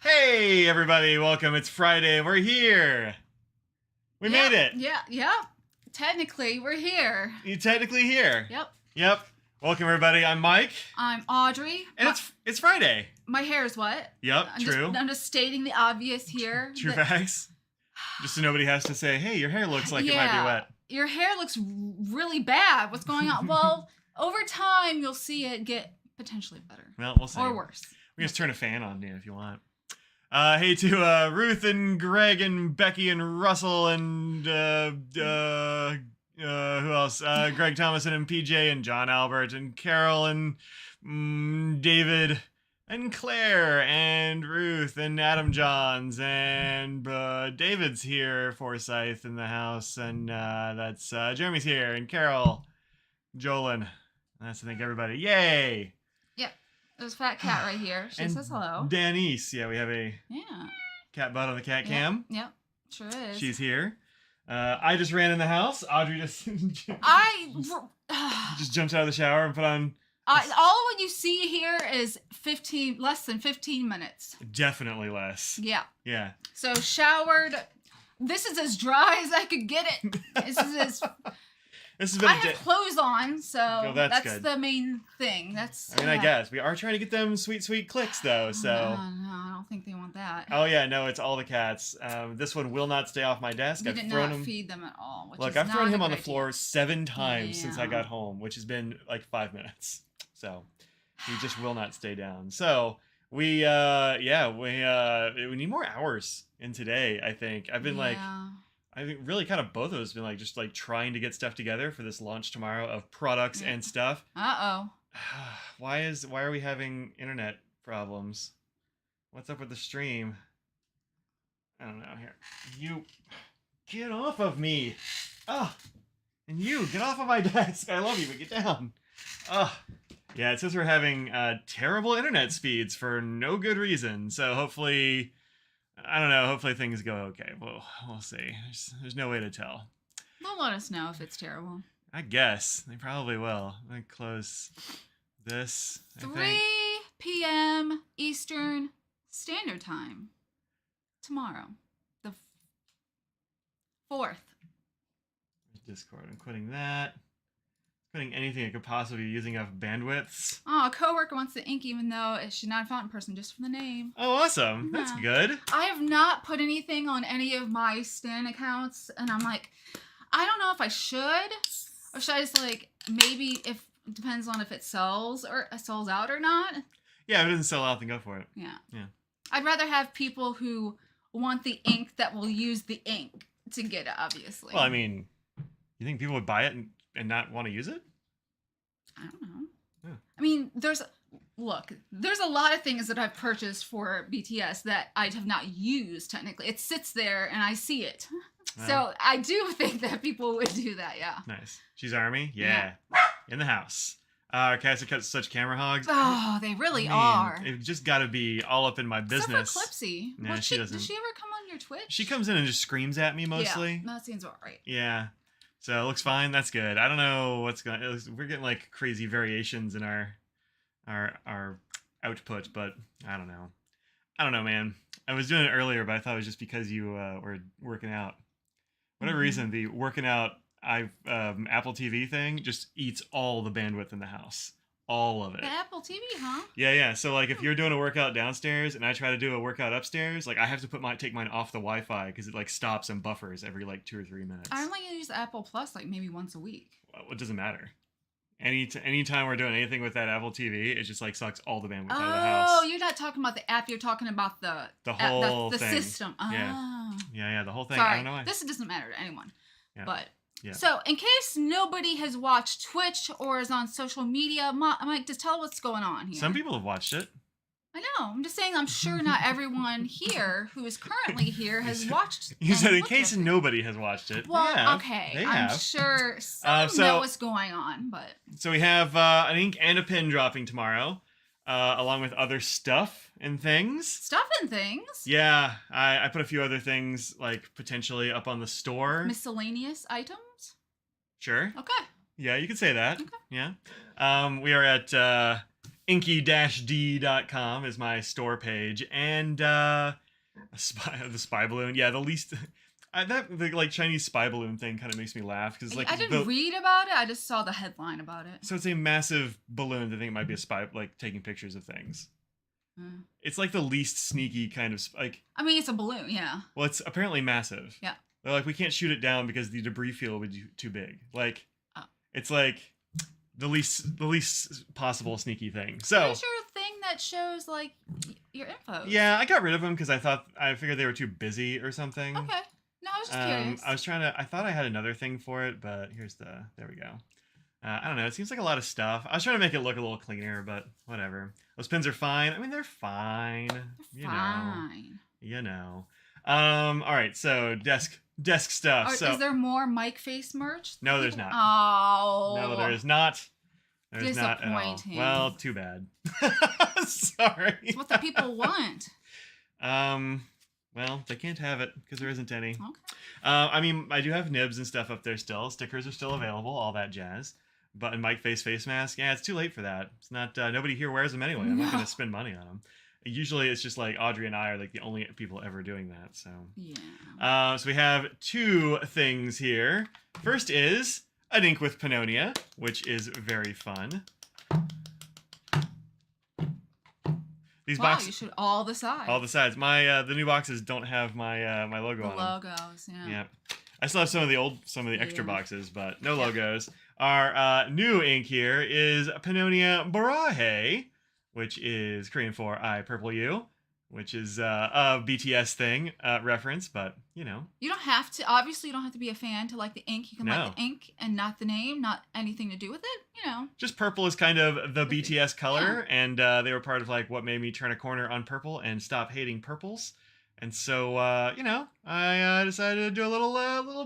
Hey, everybody, welcome. It's Friday. We're here. We made it. Yeah. Technically, we're here. You're technically here. Yep. Welcome, everybody. I'm Mike. I'm Audrey. And it's Friday. My hair is wet. Yep, true. I'm just stating the obvious here. True facts. Just so nobody has to say, hey, your hair looks like it might be wet. Your hair looks really bad. What's going on? Well, over time, you'll see it get potentially better. Well, we'll see. Or worse. We can just turn a fan on you if you want. Hey to Ruth and Greg and Becky and Russell and who else? Greg Thomason and PJ and John Albert and Carol and David and Claire and Ruth and Adam Johns and David's here, Forsyth in the house, and that's Jeremy's here and Carol, Jolin. That's I think everybody. Yay! There's a fat cat right here. She says hello. Danice. Yeah, we have a cat butt on the cat cam. Yep. Sure is. She's here. I just ran in the house. Audrey just just jumped out of the shower and put on. All what you see here is less than 15 minutes. Definitely less. Yeah. Yeah. So showered. This is as dry as I could get it. This has been. I have clothes on, so that's good. the main thing. I guess we are trying to get them sweet clicks though. So no, I don't think they want that. Oh yeah, no, it's all the cats. This one will not stay off my desk. We did not feed them at all. Look, I've thrown him on the floor 7 times since I got home, which has been like 5 minutes. So he just will not stay down. So we need more hours in today. I think I've been I think really kind of both of us have been just trying to get stuff together for this launch tomorrow of products and stuff. Why are we having internet problems? What's up with the stream? I don't know. Here, you get off of me. And you get off of my desk. I love you, but get down. Yeah, it says we're having terrible internet speeds for no good reason. So hopefully, I don't know. Hopefully things go okay. We'll see. There's no way to tell. They'll let us know if it's terrible. I guess they probably will. I'm gonna close this. 3 p.m. Eastern Standard Time tomorrow, the 4th. Discord. I'm quitting that. Quitting anything that could possibly be using up bandwidths. Oh, a coworker wants to ink even though she's not a fountain person, just for the name. Oh, awesome. That's good. I have not put anything on any of my Stan accounts, and I'm like, I don't know if I should, or should I just maybe if it depends on if it sells out or not. Yeah, if it doesn't sell out, then go for it. Yeah. Yeah. I'd rather have people who want the ink that will use the ink to get it, obviously. Well, I mean, you think people would buy it and not want to use it? I don't know. Yeah. I mean, there's a lot of things that I've purchased for BTS that I have not used technically. It sits there and I see it. So I do think that people would do that, yeah. Nice. She's Army? Yeah. In the house. Our cats are such camera hogs. Oh, they really are. It just got to be all up in my business. Except for Clipsy. Nah, she doesn't. Does she ever come on your Twitch? She comes in and just screams at me mostly. Yeah, that seems about right. Yeah. So it looks fine. That's good. I don't know what's going on. We're getting crazy variations in our output, but I don't know. I don't know, man. I was doing it earlier, but I thought it was just because you were working out. Whatever reason, the working out Apple TV thing just eats all the bandwidth in the house. All of it. The Apple TV, huh? Yeah. So if you're doing a workout downstairs and I try to do a workout upstairs, I have to take mine off the Wi-Fi because it stops and buffers every 2 or 3 minutes. I only use Apple Plus maybe once a week. Well, it doesn't matter. Anytime we're doing anything with that Apple TV, it just sucks all the bandwidth out of the house. Oh, you're not talking about the app. You're talking about the whole the thing. system. Oh. Yeah. The whole thing. Sorry, I don't know why. this doesn't matter to anyone. Yeah. But yeah. So, in case nobody has watched Twitch or is on social media, Mike, just tell what's going on here. Some people have watched it. I know. I'm just saying. I'm sure not everyone here who is currently here has watched. You said in case nobody has watched it. Well, okay. They I'm have. sure some know what's going on, but. So we have an ink and a pen dropping tomorrow, along with other stuff and things. Stuff and things? Yeah, I put a few other things potentially up on the store. Miscellaneous items? Sure. Okay. Yeah, you could say that. Okay. Yeah. We are at inky-d.com is my store page, and the spy balloon. Yeah, the least the like Chinese spy balloon thing kind of makes me laugh because like I didn't read about it. I just saw the headline about it. So it's a massive balloon. I think it might be a spy, like taking pictures of things. It's like the least sneaky kind of like. I mean, it's a balloon, yeah. Well, it's apparently massive. Yeah. They're like, we can't shoot it down because the debris field would be too big. Like, it's like the least possible sneaky thing. So. Where's your thing that shows like your info? Yeah, I got rid of them because I figured they were too busy or something. Okay. No, I was just curious. I thought I had another thing for it, but there we go. I don't know. It seems like a lot of stuff. I was trying to make it look a little cleaner, but whatever. Those pins are fine. I mean, they're fine. You know. All right. So desk stuff. So is there more mic face merch? No, there's not. Oh. No, there is not. There's not at all. Well, too bad. Sorry. It's what the people want. Well, they can't have it because there isn't any. Okay. I mean, I do have nibs and stuff up there still. Stickers are still available, all that jazz. But in mic face mask, yeah, it's too late for that. It's not. Nobody here wears them anyway. I'm not going to spend money on them. Usually, it's just like Audrey and I are like the only people ever doing that. So yeah. So we have two things here. First is an ink with Pannonia, which is very fun. These boxes, you should all the sides. All the sides. My the new boxes don't have my my logo on them. Logos, yeah. Yeah. I still have some of the extra boxes, but no logos. Our new ink here is Pannonia Barahe, which is Korean for I Purple You, which is a BTS thing reference, but you know. You don't have to. Obviously, you don't have to be a fan to like the ink. You can like the ink and not the name, not anything to do with it. You know. Just purple is kind of the BTS color, and they were part of like what made me turn a corner on purple and stop hating purples. And so, you know, I decided to do a little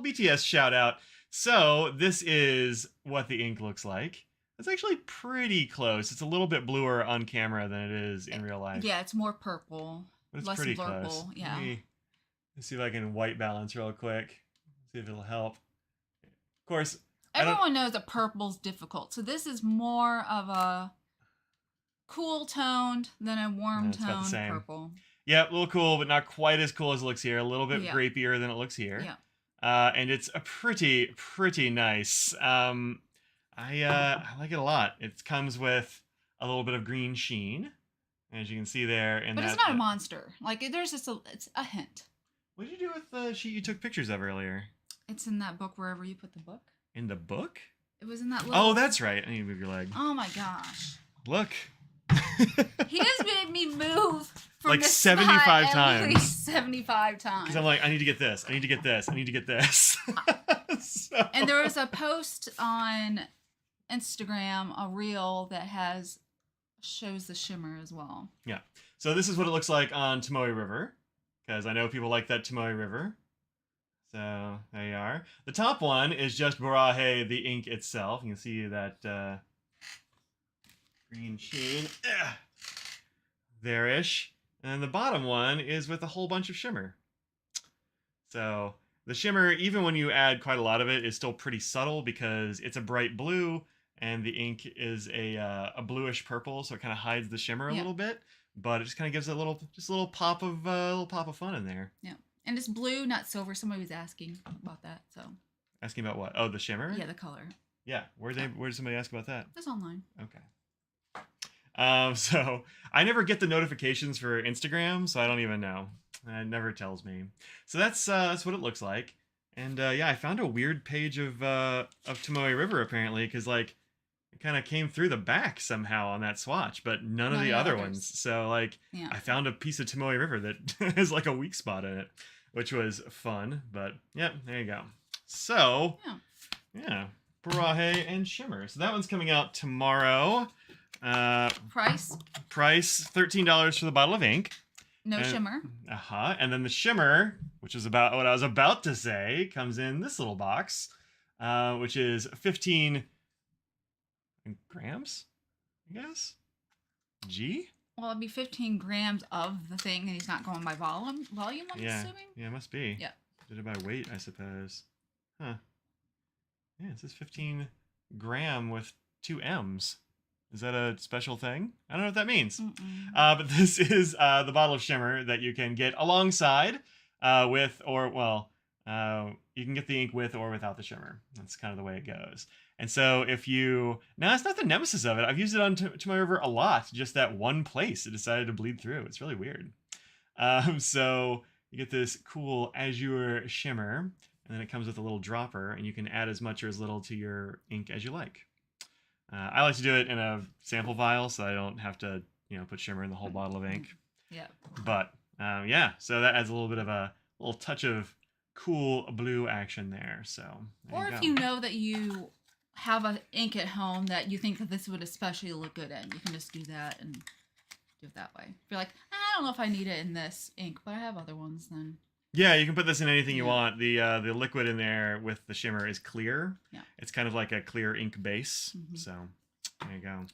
BTS shout out. So this is what the ink looks like. It's actually pretty close. It's a little bit bluer on camera than it is in real life. Yeah, it's more purple. But it's less pretty blurple. close. Yeah. Let's see if I can white balance real quick. See if it'll help. Of course, everyone knows that purple's difficult. So this is more of a cool toned than a warm toned purple. Yeah, a little cool, but not quite as cool as it looks here. A little bit grapier than it looks here. Yeah. And it's a pretty nice. I like it a lot. It comes with a little bit of green sheen, as you can see there. But it's not a monster. Like there's just it's a hint. What did you do with the sheet you took pictures of earlier? It's in that book wherever you put the book. In the book? It was in that little... Oh, that's right. I need to move your leg. Oh my gosh. Look. He has made me move from like 75 times. 75 times. Because I'm like, I need to get this. I need to get this. I need to get this. And there was a post on Instagram, a reel that shows the shimmer as well. Yeah. So this is what it looks like on Tomoe River, because I know people like that Tomoe River. So there you are. The top one is just Barahe, the ink itself. You can see that green sheen there-ish. And the bottom one is with a whole bunch of shimmer. So the shimmer, even when you add quite a lot of it, is still pretty subtle because it's a bright blue and the ink is a bluish purple, so it kind of hides the shimmer a little bit. But it just kind of gives it a little pop of fun in there. Yeah. And it's blue, not silver. Somebody was asking about that. So asking about what? Oh, the shimmer? Yeah, the color. Yeah. Where did somebody ask about that? It's online. Okay. So I never get the notifications for Instagram, so I don't even know. It never tells me. So that's what it looks like. And yeah, I found a weird page of Tomoe River apparently, because like it kind of came through the back somehow on that swatch, but none of the other ones. So like I found a piece of Tomoe River that has like a weak spot in it, which was fun. But yeah, there you go. So yeah, Barahe and Shimmer. So that one's coming out tomorrow. Price $13 for the bottle of ink. No shimmer. And then the shimmer, which is about what I was about to say, comes in this little box, which is 15 grams, I guess. G? Well, it'd be 15 grams of the thing, and he's not going by volume, I'm assuming? Yeah, it must be. Yeah. Did it by weight, I suppose. Huh. Yeah, it says 15 gram with 2 M's. Is that a special thing? I don't know what that means. Mm-mm. But this is the bottle of Shimmer that you can get alongside with, or, well, you can get the ink with or without the Shimmer. That's kind of the way it goes. And so if you, now it's not the nemesis of it. I've used it on to my river a lot. Just that one place it decided to bleed through. It's really weird. So you get this cool azure shimmer, and then it comes with a little dropper, and you can add as much or as little to your ink as you like. I like to do it in a sample vial, so I don't have to, put shimmer in the whole bottle of ink. Yeah. But yeah, so that adds a little bit of a little touch of cool blue action there. So or if you know that you have an ink at home that you think that this would especially look good in, you can just do that and do it that way. If you're like, I don't know if I need it in this ink, but I have other ones, then yeah, you can put this in anything you want. The liquid in there with the shimmer is clear. Yeah. It's kind of like a clear ink base. So there you go.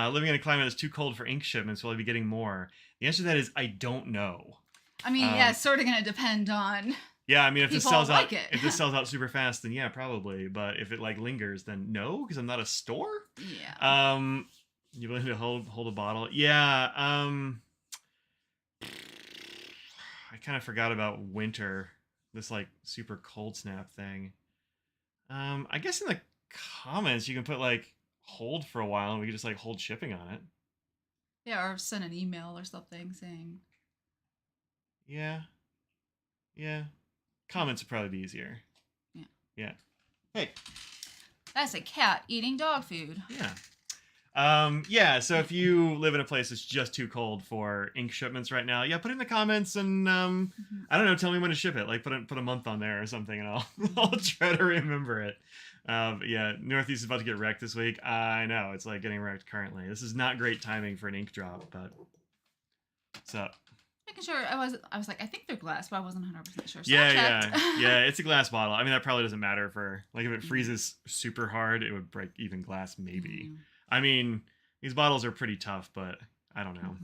Living in a climate that's too cold for ink shipments, will I be getting more? The answer to that is I don't know. I mean, yeah, it's sort of going to depend on. Yeah, I mean, if this sells like out, if this sells out super fast, then yeah, probably. But if it like lingers, then no, because I'm not a store. Yeah. You willing to hold a bottle? Yeah. I kind of forgot about winter. This like super cold snap thing. I guess in the comments you can put like hold for a while, and we can just like hold shipping on it. Yeah, or send an email or something saying. Yeah. Yeah. Comments would probably be easier. Yeah. Yeah. Hey. That's a cat eating dog food. Yeah. Yeah, so if you live in a place that's just too cold for ink shipments right now, yeah, put it in the comments and I don't know, tell me when to ship it. Like put a month on there or something, and I'll try to remember it. Yeah, Northeast is about to get wrecked this week. I know, it's like getting wrecked currently. This is not great timing for an ink drop, but what's up? Making sure I was like, I think they're glass, but I wasn't 100% sure. So Yeah, it's a glass bottle. I mean, that probably doesn't matter for like if it freezes super hard, it would break even glass maybe. I mean, these bottles are pretty tough, but I don't know.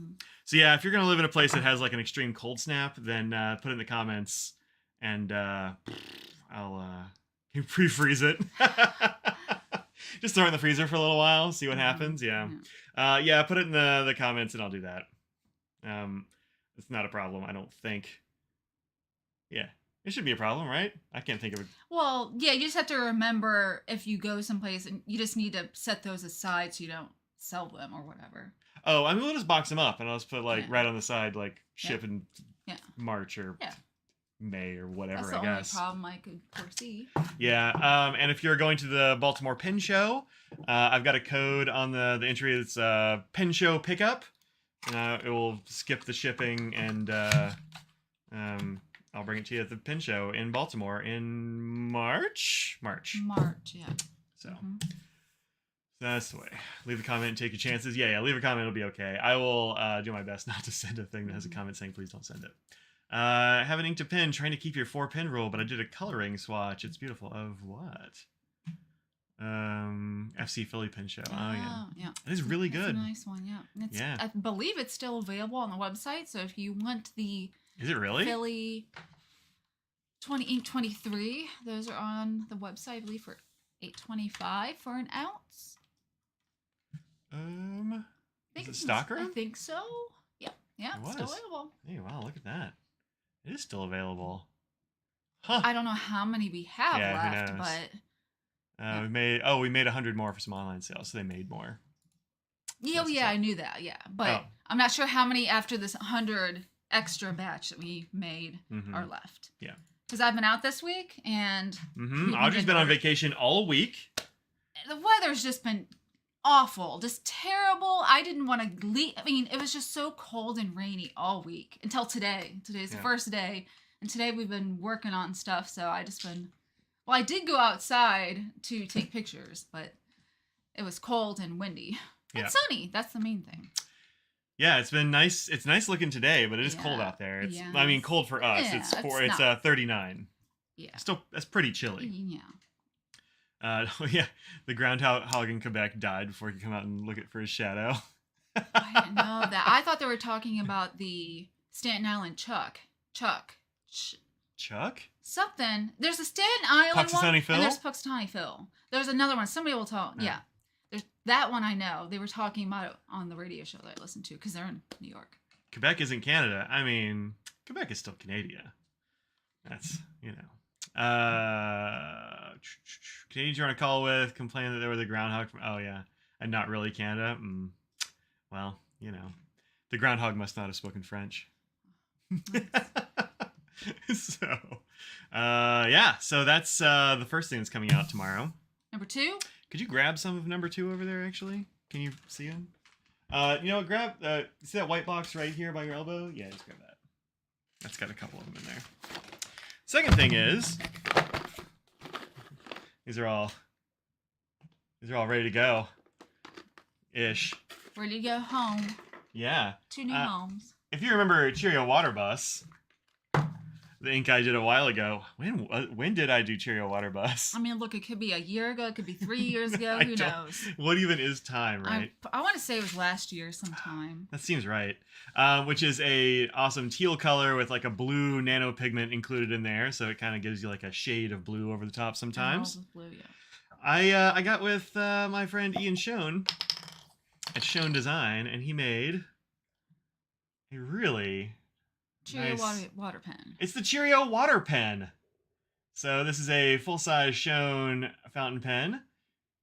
So yeah, if you're gonna live in a place that has like an extreme cold snap, then put it in the comments, and I'll pre-freeze it. Just throw it in the freezer for a little while, see what happens. Yeah, yeah, put it in the comments, and I'll do that. It's not a problem, I don't think. Yeah, it should be a problem, right? I can't think of it. Well, yeah, you just have to remember if you go someplace, and you just need to set those aside so you don't sell them or whatever. Oh, I mean, we'll just box them up, and I'll just put like right on the side, like ship in March or May or whatever. That's the I guess. only problem I could foresee. Yeah, and if you're going to the Baltimore Pen Show, I've got a code on the entry. It's Pen Show Pickup. It will skip the shipping, and I'll bring it to you at the Pen Show in Baltimore in March. March, yeah. So that's the way. Leave a comment and take your chances. Yeah, leave a comment. It'll be okay. I will do my best not to send a thing that has a comment saying, please don't send it. Have an ink to pen, trying to keep your 4-pen rule, but I did a coloring swatch. It's beautiful. Of what? FC Philly Pen Show. Oh yeah. It is really good. It's a nice one, yeah. I believe it's still available on the website, so if you want the Is it really? Philly 20 Ink 23, those are on the website, I believe, for $8.25 for an ounce. Is it stocker? I think so. Yeah, it's still available. Hey, wow, look at that. It is still available. Huh. I don't know how many we have left, who knows? But we made 100 more for some online sales, so they made more. Yeah, I knew that. Yeah, but I'm not sure how many after this 100 extra batch that we made are left. Yeah, because I've been out this week, and Audrey's been on vacation all week. The weather's just been awful, just terrible. I didn't want to leave. I mean, it was just so cold and rainy all week until today. Today's the first day, and today we've been working on stuff. So I just been. Well, I did go outside to take pictures, but it was cold and windy. And sunny. That's the main thing. Yeah, it's been nice. It's nice looking today, but it is cold out there. It's I mean, cold for us. Yeah, it's 39. Yeah. Still, that's pretty chilly. Yeah. The groundhog in Quebec died before he could come out and look for his shadow. I didn't know that. I thought they were talking about the Staten Island Chuck. Something. There's a Staten Island Puxatawny one, Phil? and there's Puxatawny Phil. There's another one. Somebody will tell. Yeah. that one I know. They were talking about it on the radio show that I listened to because they're in New York. Quebec isn't Canada. I mean, Quebec is still Canada. That's, Canadians you're on a call with complain that they were the groundhog from, oh yeah, and not really Canada. Well, the groundhog must not have spoken French. So, so that's the first thing that's coming out tomorrow. Number 2? Could you grab some of number 2 over there, actually? Can you see him? Grab, see that white box right here by your elbow? Yeah, just grab that. That's got a couple of them in there. Second thing is, these are all ready to go. Ish. Ready to go home. Yeah. 2 new homes. If you remember Cheerio Water Bus, the ink I did a while ago. When did I do Cheerio Water Bus? I mean, look, it could be a year ago. It could be 3 years ago. Who knows? What even is time, right? I want to say it was last year sometime. That seems right. Which is a awesome teal color with like a blue nano pigment included in there. So it kind of gives you like a shade of blue over the top sometimes. Blue, yeah. I got with my friend Ian Schoen at Schoen Design, and he made a really... Cheerio nice water pen. It's the Cheerio water pen. So this is a full-size Schoen fountain pen,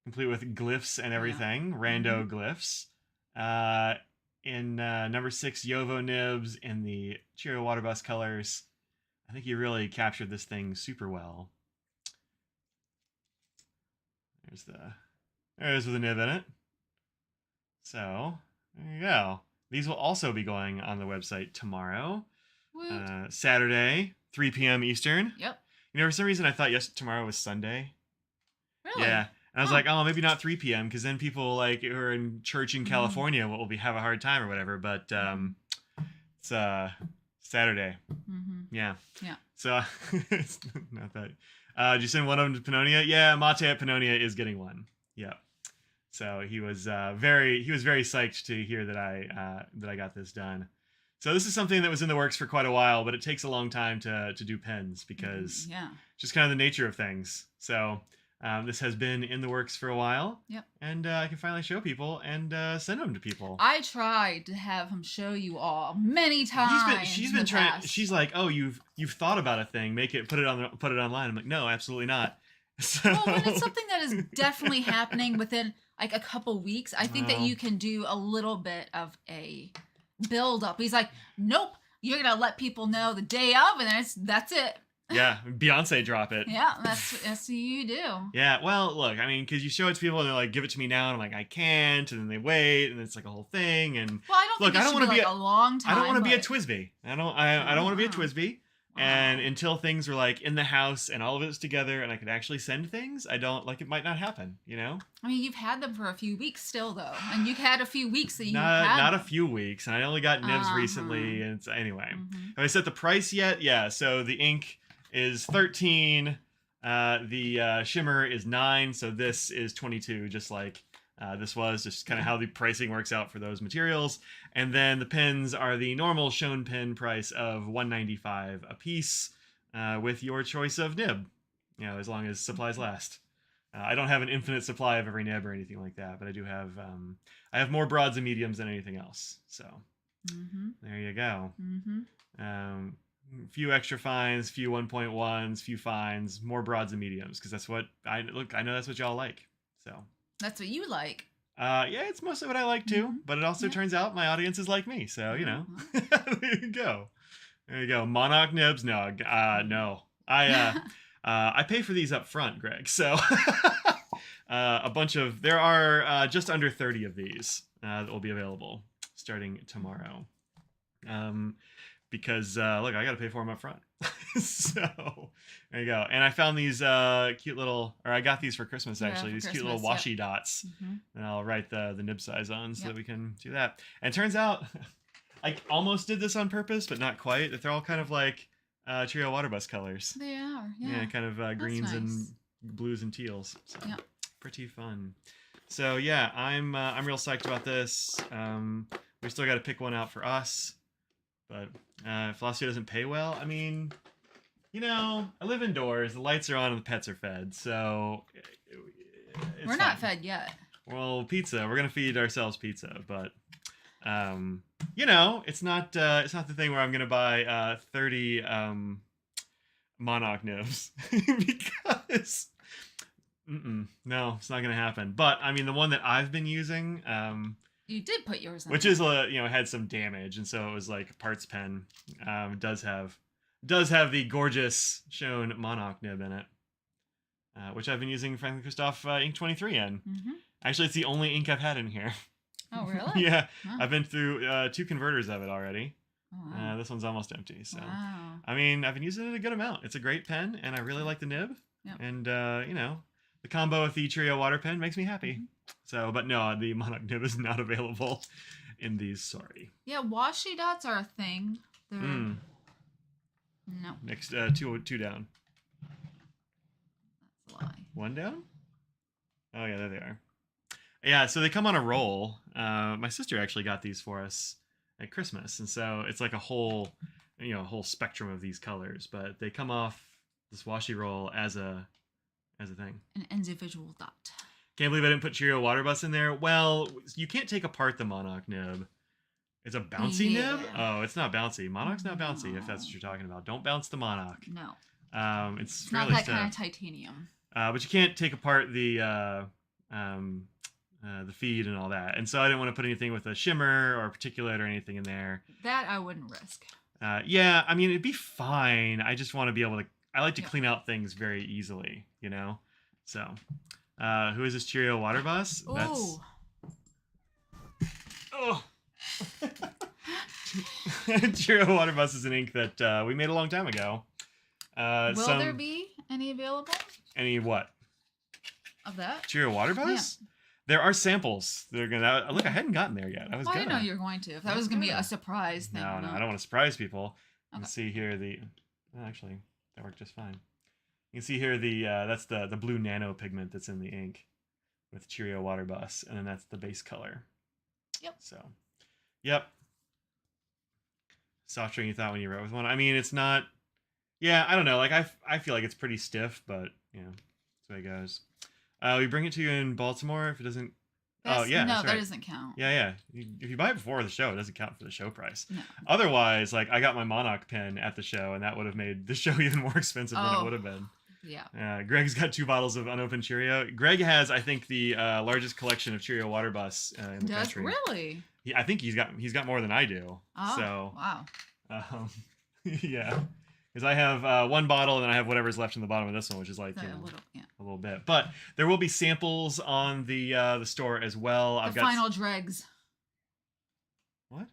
complete with glyphs and everything, rando glyphs. In number 6 Yovo nibs in the Cheerio water bus colors. I think he really captured this thing super well. There's with a nib in it. So there you go. These will also be going on the website tomorrow. Saturday, 3 p.m. Eastern. Yep. For some reason I thought tomorrow was Sunday. Really? Yeah. And I was like, oh, maybe not 3 p.m. because then people like who are in church in California will have a hard time or whatever. But it's Saturday. Yeah. Yeah. So it's not that. Did you send one of them to Pannonia? Yeah, Mate at Pannonia is getting one. Yeah. So he was very psyched to hear that I got this done. So this is something that was in the works for quite a while, but it takes a long time to do pens because just kind of the nature of things. So this has been in the works for a while. Yep. And I can finally show people and send them to people. I tried to have him show you all many times. She's been trying. She's like, oh, you've thought about a thing, put it online. I'm like, no, absolutely not. So... Well, when it's something that is definitely happening within like a couple weeks, I think that you can do a little bit of a build up. He's like, nope, you're gonna let people know the day of, and then that's it. Yeah, Beyonce drop it. Yeah, that's what you do. Yeah, well, look, I mean, because you show it to people and they're like, give it to me now, and I'm like, I can't, and then they wait, and it's like a whole thing. And well, I don't want to be like a long time. I don't want to be a Twisby. I don't want to be a Twisby. Wow. And until things were like in the house and all of it's together and I could actually send things, I don't like it might not happen, I mean, you've had them for a few weeks still though. And you've had a few weeks that not a few weeks. And I only got nibs recently. And anyway, have I set the price yet? Yeah. So the ink is 13. The shimmer is 9. So this is 22, just like this was just kind of how the pricing works out for those materials. And then the pens are the normal Schoen pen price of $195 a piece with your choice of nib, as long as supplies last. I don't have an infinite supply of every nib or anything like that, but I do have I have more broads and mediums than anything else. So there you go. Few extra fines, few 1.1s, few fines, more broads and mediums, because that's what I know that's what y'all like. So that's what you like. Yeah, it's mostly what I like too, but it also turns out my audience is like me, so there you go. There you go. Monarch nibs? No, no. I pay for these up front, Greg. So there are just under 30 of these that will be available starting tomorrow. Because look, I got to pay for them up front. So there you go. And I found these cute little, or I got these for Christmas actually. These cute little washi dots, and I'll write the nib size on so that we can do that. And it turns out I almost did this on purpose, but not quite. They're all kind of like Cheerio water bus colors. They are, yeah. Kind of greens and blues and teals. So pretty fun. So yeah, I'm real psyched about this. We still got to pick one out for us, but if Felicia doesn't pay well, I mean, I live indoors. The lights are on and the pets are fed, so we're not fed yet. Well, pizza. We're gonna feed ourselves pizza, but it's not the thing where I'm gonna buy 30 Monarch nibs because no, it's not gonna happen. But I mean, the one that I've been using, You did put yours in which there. is had some damage, and so it was like a parts pen. Does have the gorgeous shown Monarch nib in it, which I've been using Franklin Christoph Ink 23 in. Mm-hmm. Actually, it's the only ink I've had in here. Oh, really? Yeah, Huh. I've been through 2 converters of it already. Oh, wow. This one's almost empty. So, Wow. I mean, I've been using it a good amount. It's a great pen, and I really like the nib. Yep. And the combo with the Trio water pen makes me happy. Mm-hmm. So, but no, the Monarch nib is not available in these. Sorry. Yeah, washi dots are a thing. They're no. Next, two down. That's a lie. 1 down. Oh yeah, there they are. Yeah, so they come on a roll. My sister actually got these for us at Christmas, and so it's like a whole spectrum of these colors. But they come off this washi roll as a thing. An individual dot. Can't believe I didn't put Cheerio water bus in there. Well, you can't take apart the Monarch nib. It's a bouncy nib? Oh, it's not bouncy. Monarch's not bouncy, if that's what you're talking about. Don't bounce the Monarch. No. It's not fairly that stiff. kind of titanium. But you can't take apart the feed and all that. And so I didn't want to put anything with a shimmer or a particulate or anything in there. That I wouldn't risk. Yeah, I mean, it'd be fine. I just want to be able to... I like to Yeah. clean out things very easily, So, who is this Cheerio water bus? Ooh. That's... Oh! Cheerio water bus is an ink that we made a long time ago. Will there be any available? Any what? Of that? Cheerio water bus? Yeah. There are samples. They're gonna look. I hadn't gotten there yet. I didn't know you were going to. If that was gonna be a surprise thing. No, I don't want to surprise people. You can see here actually that worked just fine. You can see here that's the blue nano pigment that's in the ink with Cheerio water bus, and then that's the base color. Yep. So, yep. Softer than you thought when you wrote with one. I mean, it's not. Yeah, I don't know. Like I feel like it's pretty stiff, but that's the way it goes. We bring it to you in Baltimore if it doesn't. No, that's right. that doesn't count. Yeah. If you buy it before the show, it doesn't count for the show price. No. Otherwise, like I got my Monarch pen at the show, and that would have made the show even more expensive than it would have been. Yeah. Greg's got 2 bottles of unopened Cheerio. Greg has, I think, the largest collection of Cheerio water bus in the country. Really? I think he's got more than I do. Oh, so, wow. Yeah. Because I have 1 bottle, and then I have whatever's left in the bottom of this one, which is like a little bit. But there will be samples on the store as well. I've got final dregs. What?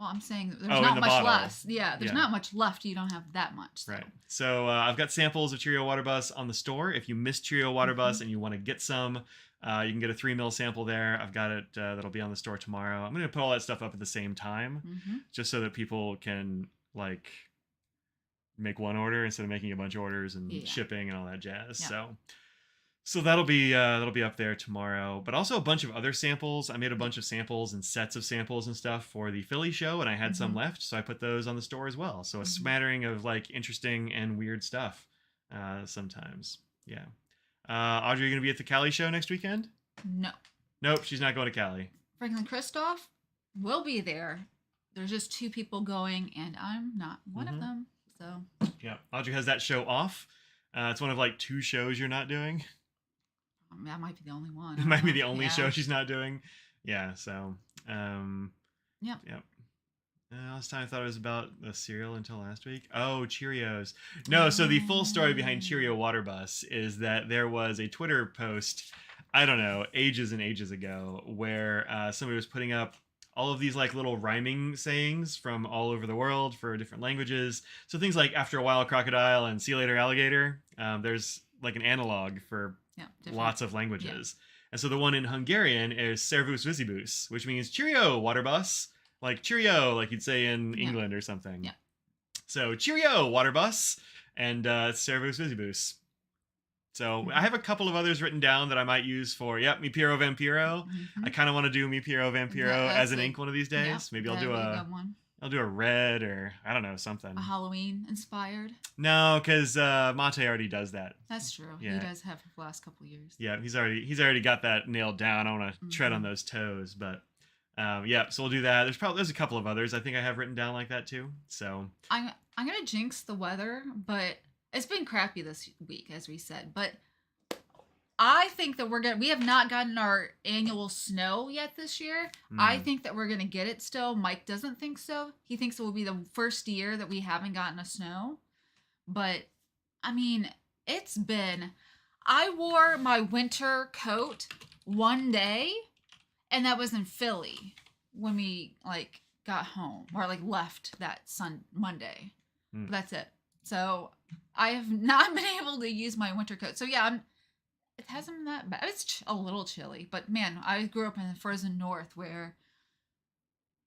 Well, I'm saying there's not much left. Yeah, there's Yeah. not much left. You don't have that much. So. Right. So I've got samples of Cheerio Water Bus on the store. If you missed Cheerio Water Bus and you want to get some, you can get a 3 ml sample there. I've got it. That'll be on the store tomorrow. I'm going to put all that stuff up at the same time, just so that people can make one order instead of making a bunch of orders and shipping and all that jazz. Yeah. So that'll be up there tomorrow. But also a bunch of other samples. I made a bunch of samples and sets of samples and stuff for the Philly show, and I had some left, so I put those on the store as well. So a smattering of interesting and weird stuff sometimes. Yeah. Audrey, are you gonna be at the Cali show next weekend? No. Nope, she's not going to Cali. Franklin Christoph will be there. There's just 2 people going, and I'm not one of them. So. Yeah, Audrey has that show off. It's one of 2 shows you're not doing. That might be the only one. It might be the only show she's not doing. Yeah, so. Yep. Last time I thought it was about the cereal until last week. Oh, Cheerios. No, so the full story behind Cheerio Water Bus is that there was a Twitter post, I don't know, ages and ages ago, where somebody was putting up all of these little rhyming sayings from all over the world for different languages. So things like after a while crocodile and see you later alligator. There's an analog for lots of languages. And so the one in Hungarian is Servus Visibus, which means cheerio water bus, like cheerio, like you'd say in England or something. Yeah. So cheerio water bus and Servus Visibus. So I have a couple of others written down that I might use for, Mi Piero Vampiro. I kind of want to do Mi Piero Vampiro as an ink one of these days. Maybe I'll I'll do a red or I don't know, something. A Halloween inspired. No, because Mate already does that. That's true. Yeah. He does have for the last couple years. Yeah, he's already got that nailed down. I want to tread on those toes, but yeah. So we'll do that. There's a couple of others I think I have written down like that too. So I'm gonna jinx the weather, but it's been crappy this week, as we said. But I think that we have not gotten our annual snow yet this year. I think that we're gonna get it still. Mike doesn't think so. He thinks it will be the first year that we haven't gotten a snow. But I mean, I wore my winter coat one day, and that was in Philly when we like got home or like left that Monday. That's it. So I have not been able to use my winter coat. So yeah, it hasn't been that bad. It's a little chilly, but man, I grew up in the frozen north where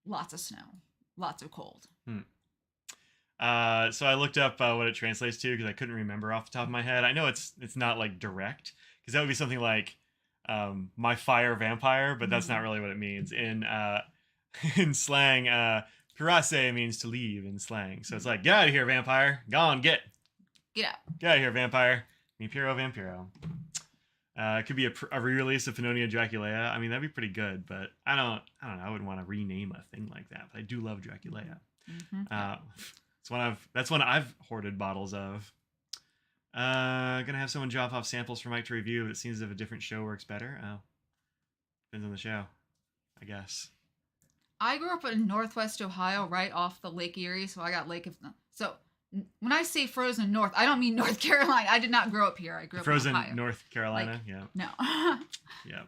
lots of snow, lots of cold. So I looked up what it translates to because I couldn't remember off the top of my head. I know it's not like direct because that would be something like my fire vampire, but that's not really what it means in slang. Pirase means to leave in slang, so it's like get out of here, vampire. Go on, get out of here, vampire. Mi Piro Vampiro. It could be a re-release of Fenonia Draculea. I mean, that'd be pretty good, but I don't know. I wouldn't want to rename a thing like that. But I do love Draculea. That's one I've hoarded bottles of. Gonna have someone drop off samples for Mike to review, but it seems as if a different show works better. Oh, depends on the show, I guess. I grew up in Northwest Ohio, right off the Lake Erie, so I got So when I say frozen north, I don't mean North Carolina. I did not grow up here. I grew up frozen in Ohio. North Carolina. Yeah. No. Yeah.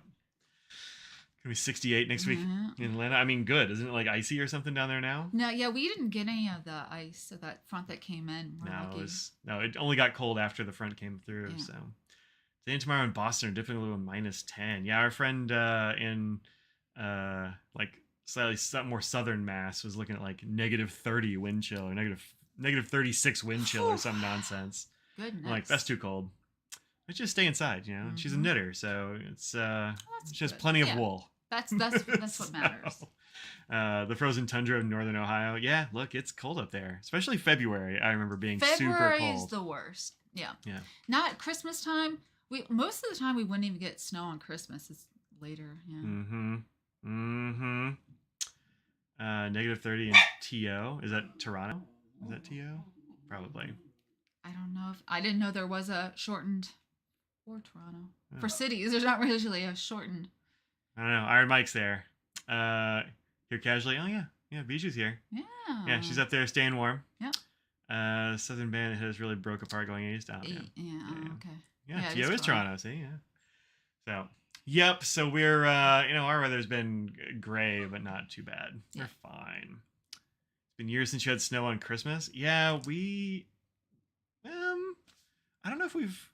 Gonna be 68 next week in Atlanta. I mean, good. Isn't it like icy or something down there now? No, yeah, we didn't get any of the ice of that front that came in. It only got cold after the front came through. Yeah. So today and tomorrow in Boston are definitely a -10. Yeah, our friend in like slightly more southern Mass was looking at like -30 wind chill or negative 36 wind chill or some nonsense. Goodness. I'm like, that's too cold. Let's just stay inside, you know. She's a knitter, so it's she has plenty of wool. That's what matters. So, the frozen tundra of northern Ohio. Yeah, look, it's cold up there, especially February. I remember being super cold. February is the worst. Yeah. Yeah. Not Christmas time. Most of the time we wouldn't even get snow on Christmas. It's later. Yeah. -30 in TO. Is that Toronto? Is that TO? Probably. I don't know. I didn't know there was a shortened for Toronto. Oh. For cities, there's not usually a shortened. I don't know. Iron Mike's there. Here casually. Oh yeah. Yeah, Bijou's here. Yeah. Yeah, she's up there staying warm. Yeah. Southern Band has really broke apart going east. Oh, yeah. Okay. Yeah, TO is Toronto, see? Yeah. So, yep. So we're, our weather's been gray, but not too bad. Yeah. We're fine. It's been years since you had snow on Christmas. Yeah, I don't know if we've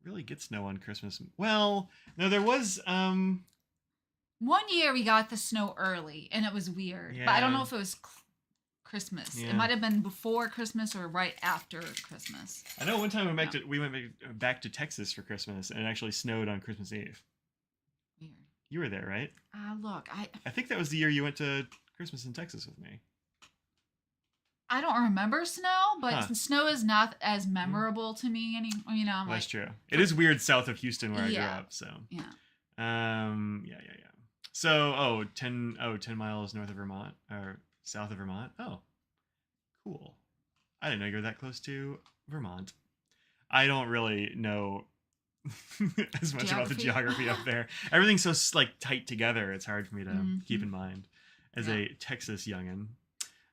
really get snow on Christmas. Well, no, there was, one year we got the snow early, and it was weird. Yeah. But I don't know if it was Christmas. Yeah. It might have been before Christmas or right after Christmas. I know one time we went back to Texas for Christmas, and it actually snowed on Christmas Eve. Weird. You were there, right? Look, I think that was the year you went to Christmas in Texas with me. I don't remember snow, but snow is not as memorable to me anymore. You know, that's true. It is weird south of Houston where I grew up. So yeah. Yeah. So 10 miles north of Vermont or south of Vermont. Oh, cool. I didn't know you were that close to Vermont. I don't really know as much about the geography up there. Everything's so like tight together. It's hard for me to keep in mind as a Texas youngin'.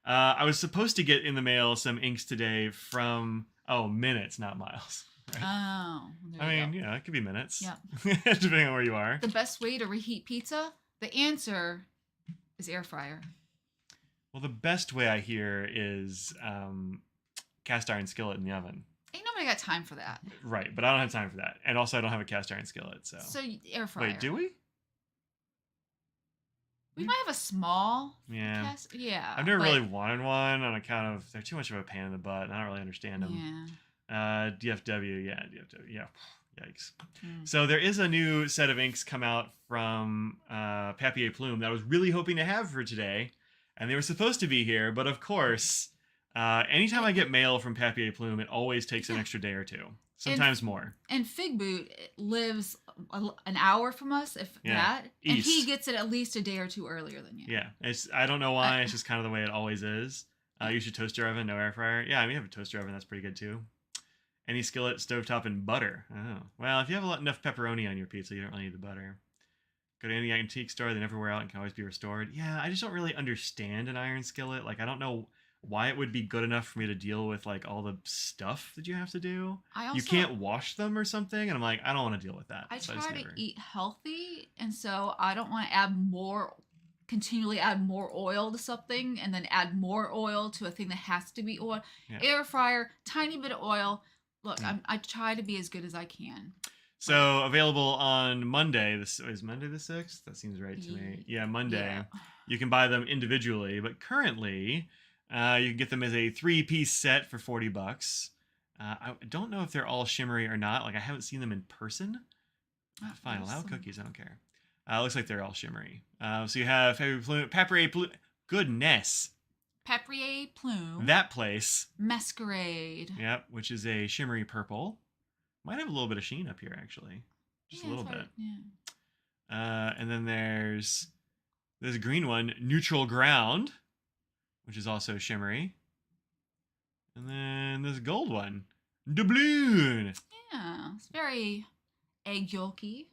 I was supposed to get in the mail some inks today from minutes, not miles. Right? Oh, it could be minutes. Yeah, depending on where you are. The best way to reheat pizza? The answer is air fryer. Well, the best way I hear is cast iron skillet in the oven. Ain't nobody got time for that. Right, but I don't have time for that, and also I don't have a cast iron skillet. So air fryer. Wait, do we? We might have a small. Yeah. Yeah. I've never really wanted one on account of they're too much of a pain in the butt, and I don't really understand them. Yeah. DFW. Yeah. Yikes. So there is a new set of inks come out from Papier Plume that I was really hoping to have for today. and they were supposed to be here, but of course, anytime I get mail from Papier Plume, it always takes an extra day or two, sometimes more. And Fig Boot lives an hour from us, if that, and East. he gets it at least a day or two earlier than you. Yeah, I don't know why. It's just kind of the way it always is. Use your toaster oven, no air fryer. Yeah, I mean, you have a toaster oven, that's pretty good too. Any skillet, stovetop, and butter. Oh, well, if you have enough pepperoni on your pizza, you don't really need the butter. Go to any antique store, they never wear out and can always be restored. Yeah, I just don't really understand an iron skillet. Like, I don't know why it would be good enough for me to deal with, like, all the stuff that you have to do. You can't wash them or something, and I'm like, I don't want to deal with that. I try to eat healthy, and so I don't want to continually add more oil to something, and then add more oil to a thing that has to be oil. Yeah. Air fryer, tiny bit of oil. Look, I try to be as good as I can. So available on Monday. This is Monday the 6th. That seems right to me. Yeah, Monday. Yeah. You can buy them individually, but currently you can get them as a 3-piece set for $40. I don't know if they're all shimmery or not. Like, I haven't seen them in person. Fine, allow cookies. I don't care. Looks like they're all shimmery. So you have Papier Plume. Goodness. Papier Plume. That place. Masquerade. Yep, which is a shimmery purple. Might have a little bit of sheen up here, actually. Just a little bit. Yeah. And then there's a green one, Neutral Ground, which is also shimmery. And then there's a gold one, Doubloon. Yeah, it's very egg yolky.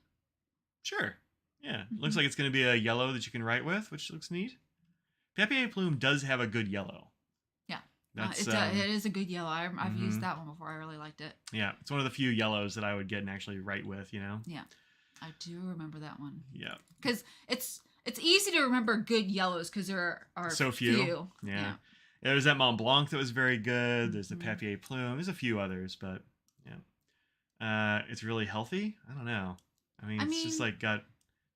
Sure. Yeah. Looks like it's going to be a yellow that you can write with, which looks neat. Papier Plume does have a good yellow. Yeah. It is a good yellow. I've used that one before. I really liked it. Yeah. It's one of the few yellows that I would get and actually write with, you know? Yeah. I do remember that one. Yeah. Because it's easy to remember good yellows because there are so few. Yeah. There's that Mont Blanc that was very good. There's the Papier Plume. There's a few others, but yeah. It's really healthy. I don't know. I mean, it's just like don't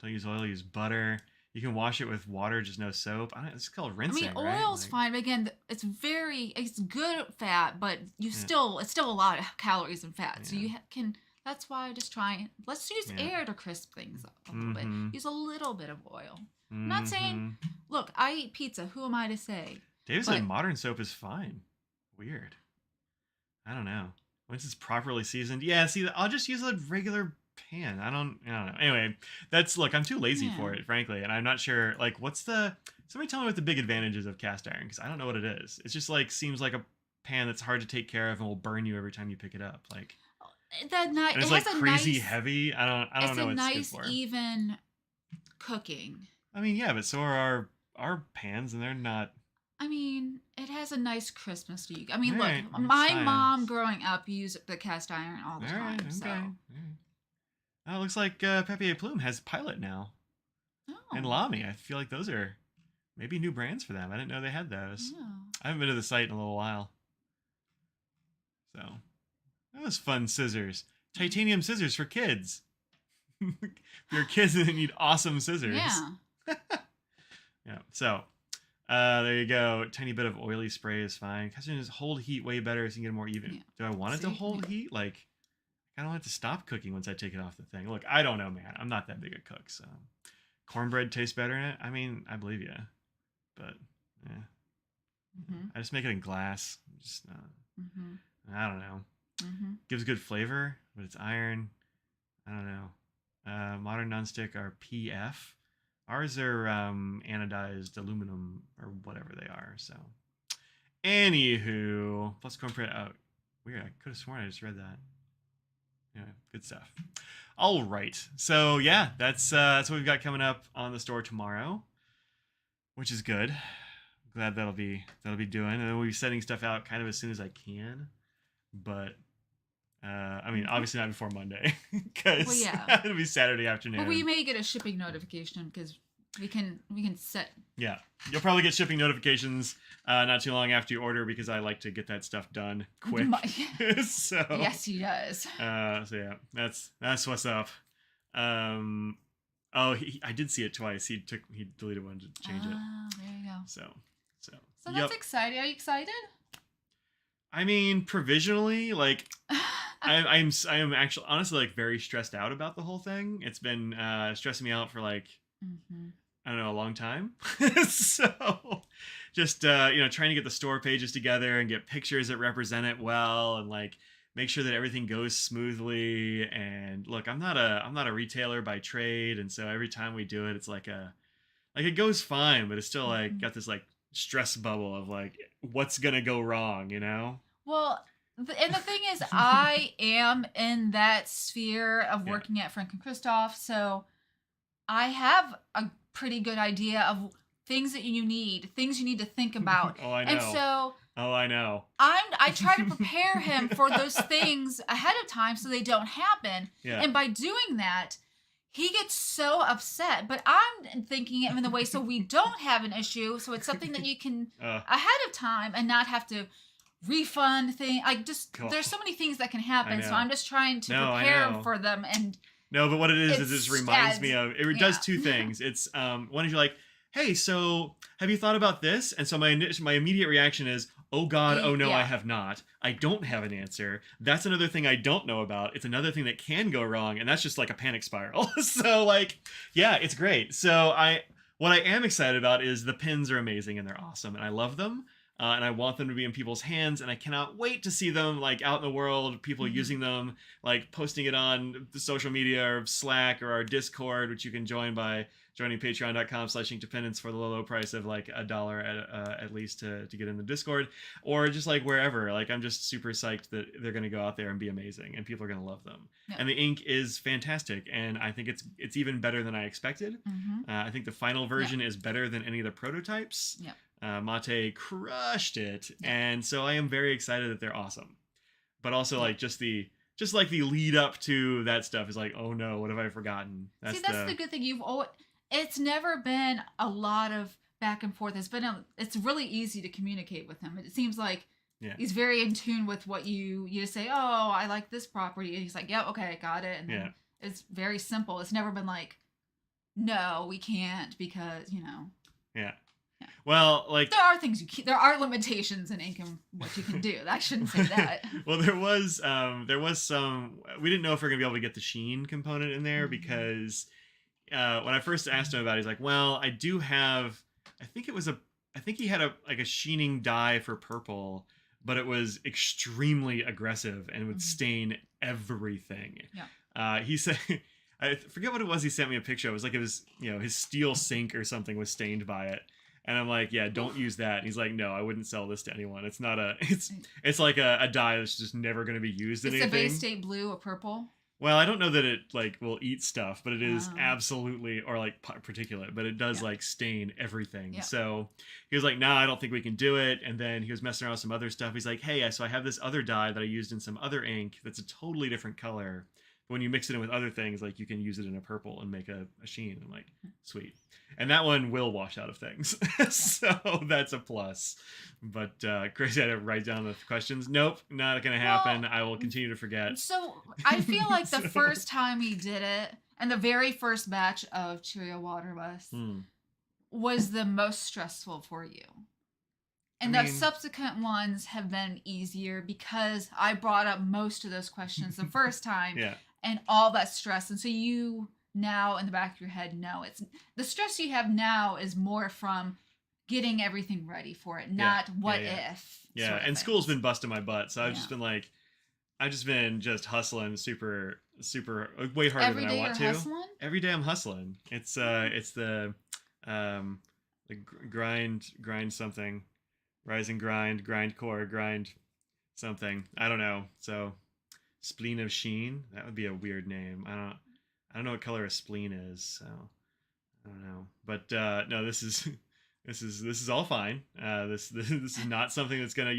use oil, use butter. You can wash it with water, just no soap. It's called rinsing, right? Oil's fine, but again, it's good fat, but it's still a lot of calories and fat. Yeah. So you can. That's why I just try. Let's use air to crisp things up a little bit. Use a little bit of oil. I'm not saying. Look, I eat pizza. Who am I to say? David said modern soap is fine. Weird. I don't know. Once it's properly seasoned, see, I'll just use a regular pan. I don't know. Anyway, I'm too lazy for it, frankly, and I'm not sure. Like, somebody tell me what the big advantages of cast iron, because I don't know what it is. It's just like seems like a pan that's hard to take care of and will burn you every time you pick it up. Like, and it's like crazy heavy. I don't know. It's nice, good for. Even cooking. I mean, yeah, but so are our pans, and they're not. I mean, it has a nice crispness to you. I mean, look, my mom growing up used the cast iron all the time. Okay. So. Oh, it looks like Papier Plume has Pilot now. Oh. And Lamy. I feel like those are maybe new brands for them. I didn't know they had those. Yeah. I haven't been to the site in a little while. So, that was fun scissors. Titanium scissors for kids. For your kids that need awesome scissors. Yeah. Yeah. So, there you go. Tiny bit of oily spray is fine. Can just hold heat way better so you can get it more even. Yeah. Do I want it to hold heat? Like, I don't have to stop cooking once I take it off the thing. Look, I don't know, man. I'm not that big a cook, so cornbread tastes better in it. I mean, I believe you, but yeah, I just make it in glass. Just I don't know. Gives good flavor, but it's iron. I don't know. Modern nonstick are PF. Ours are anodized aluminum or whatever they are. So, anywho, plus cornbread. Oh, weird. I could have sworn I just read that. Yeah, good stuff. All right. So yeah, that's what we've got coming up on the store tomorrow, which is good. Glad that'll be doing, and then we'll be setting stuff out kind of as soon as I can. But I mean, obviously not before Monday, because it'll be Saturday afternoon. Well, we may get a shipping notification because we can set. Yeah, you'll probably get shipping notifications not too long after you order, because I like to get that stuff done quick. So yes, he does. So yeah, that's what's up. I did see it twice. He deleted one to change it. There you go. So that's exciting. Are you excited? I mean, provisionally, like, I am actually honestly like very stressed out about the whole thing. It's been stressing me out for like I don't know, a long time. So just, trying to get the store pages together and get pictures that represent it well, and like make sure that everything goes smoothly. And look, I'm not a retailer by trade. And so every time we do it, it's like it goes fine, but it's still like got this like stress bubble of like, what's going to go wrong, you know? Well, and the thing is, I am in that sphere of Yeah. working at Franklin Christoph, so I have a pretty good idea of things that you need, things you need to think about. Oh, I know. And so Oh, I know. I try to prepare him for those things ahead of time so they don't happen. Yeah. And by doing that, he gets so upset. But I'm thinking it in the way so we don't have an issue. So it's something that you can ahead of time and not have to refund thing. There's so many things that can happen. So I'm just trying to prepare for them. And no, but what it is it just reminds me of, it does two things. It's one is you're like, hey, so have you thought about this? And so my immediate reaction is, oh God, oh no, I have not. I don't have an answer. That's another thing I don't know about. It's another thing that can go wrong, and that's just like a panic spiral. So like, yeah, it's great. So what I am excited about is the pins are amazing and they're awesome and I love them. And I want them to be in people's hands, and I cannot wait to see them like out in the world, people using them, like posting it on the social media or Slack or our Discord, which you can join by joining patreon.com/inkdependence for the low price of like $1 at least to get in the Discord, or just like wherever. Like I'm just super psyched that they're going to go out there and be amazing and people are going to love them. Yeah. And the ink is fantastic, and I think it's even better than I expected. I think the final version is better than any of the prototypes. Yeah. Mate crushed it, and so I am very excited that they're awesome. But also like just the lead up to that stuff is like, oh no, what have I forgotten? That's the good thing. It's never been a lot of back and forth. It's really easy to communicate with him. It seems like he's very in tune with what you just say, oh, I like this property, and he's like, yeah, okay, got it. And then it's very simple. It's never been like, no, we can't because Yeah. Well, like there are things there are limitations in ink and what you can do. I shouldn't say that. Well, there was some. We didn't know if we are gonna be able to get the sheen component in there because when I first asked him about it, he's like, "Well, I do have. I think he had a sheening dye for purple, but it was extremely aggressive and would stain everything." Yeah. He said. I forget what it was. He sent me a picture. It was like his steel sink or something was stained by it. And I'm like, yeah, don't use that. And he's like, no, I wouldn't sell this to anyone. It's not it's like a dye that's just never going to be used in anything. It's a Bay State blue or purple? Well, I don't know that it like will eat stuff, but it is absolutely, or like particulate, but it does like stain everything. Yeah. So he was like, nah, I don't think we can do it. And then he was messing around with some other stuff. He's like, hey, so I have this other dye that I used in some other ink that's a totally different color. When you mix it in with other things, like you can use it in a purple and make a sheen. I'm like, sweet. And that one will wash out of things. So that's a plus. But crazy, I had to write down the questions. Nope, not going to happen. I will continue to forget. So I feel like the first time he did it, and the very first batch of Cheerio Water Bus was the most stressful for you. And the subsequent ones have been easier because I brought up most of those questions the first time. Yeah. And all that stress. And so you now in the back of your head know it's the stress you have now is more from getting everything ready for it, not what if. Yeah, and school's been busting my butt. So I've just been like, hustling super way harder than I want to. Hustling? Every day I'm hustling. It's the grind something. Rise and grind core, grind something. I don't know. So Spleen of Sheen, that would be a weird name. I don't know what color a spleen is, so I don't know. But no, this is all fine. This is not something that's gonna.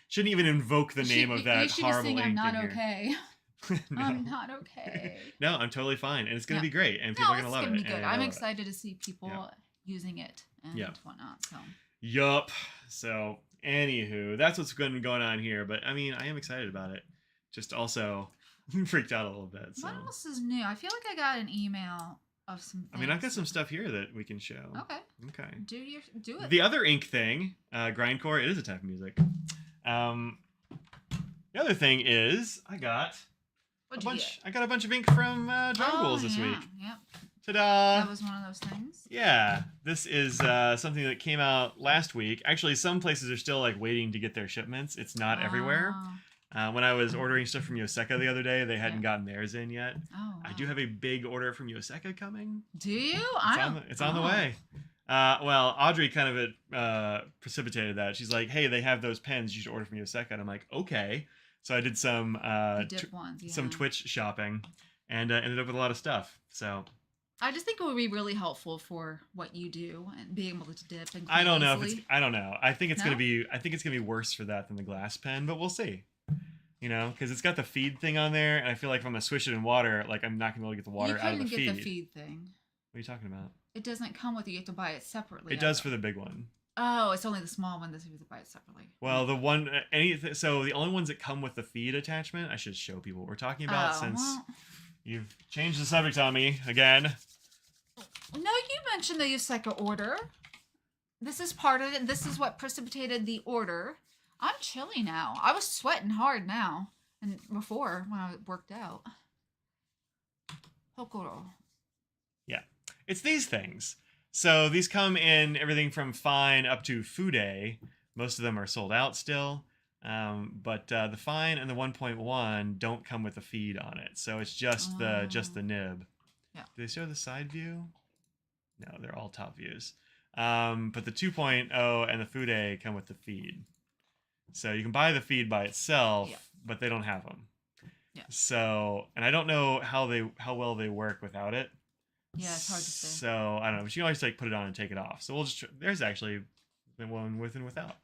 Shouldn't even invoke the name of that horrible ink. I'm not in okay. No. I'm not okay. No, I'm totally fine, and it's gonna be great, and people are gonna love it. It's gonna be good. I'm excited to see people using it and whatnot. So. Yup. So, anywho, that's what's going on here. But I mean, I am excited about it. Just also freaked out a little bit. So. What else is new? I feel like I got an email of some things. I mean, I've got some stuff here that we can show. Okay. Do it. The other ink thing, grindcore, it is a type of music. The other thing is I got a bunch of ink from Dragon Balls this week. Yeah. Ta-da! That was one of those things. Yeah, this is something that came out last week. Actually, some places are still like waiting to get their shipments. It's not everywhere. When I was ordering stuff from Yoseka the other day, they hadn't gotten theirs in yet. Oh, wow. I do have a big order from Yoseka coming. Do you? It's on the way. Well, Audrey kind of precipitated that. She's like, "Hey, they have those pens. You should order from Yoseka." And I'm like, "Okay." So I did some some Twitch shopping, and ended up with a lot of stuff. So I just think it would be really helpful for what you do and being able to dip and I don't know easily. if it's I don't know. I think it's gonna be worse for that than the glass pen, but we'll see. You know, because it's got the feed thing on there, and I feel like if I'm gonna swish it in water, like I'm not gonna be able to get the water out of the feed. You couldn't get the feed thing. What are you talking about? It doesn't come with it. You have to buy it separately. It does for the big one. Oh, it's only the small one that you have to buy it separately. Well, the one so the only ones that come with the feed attachment, I should show people what we're talking about since you've changed the subject on me again. No, you mentioned the Yoseka order. This is part of it. This is what precipitated the order. I'm chilly now. I was sweating hard now, and before when I worked out. Hokoro. Yeah, it's these things. So these come in everything from fine up to fude. Most of them are sold out still, but the fine and the 1.1 don't come with a feed on it. So it's just the nib. Yeah. Do they show the side view? No, they're all top views. But the 2.0 and the fude come with the feed. So you can buy the feed by itself, but they don't have them. Yeah. So, and I don't know how well they work without it. Yeah, it's hard to say. So I don't know, but you can always like put it on and take it off. So we'll just there's actually the one with and without.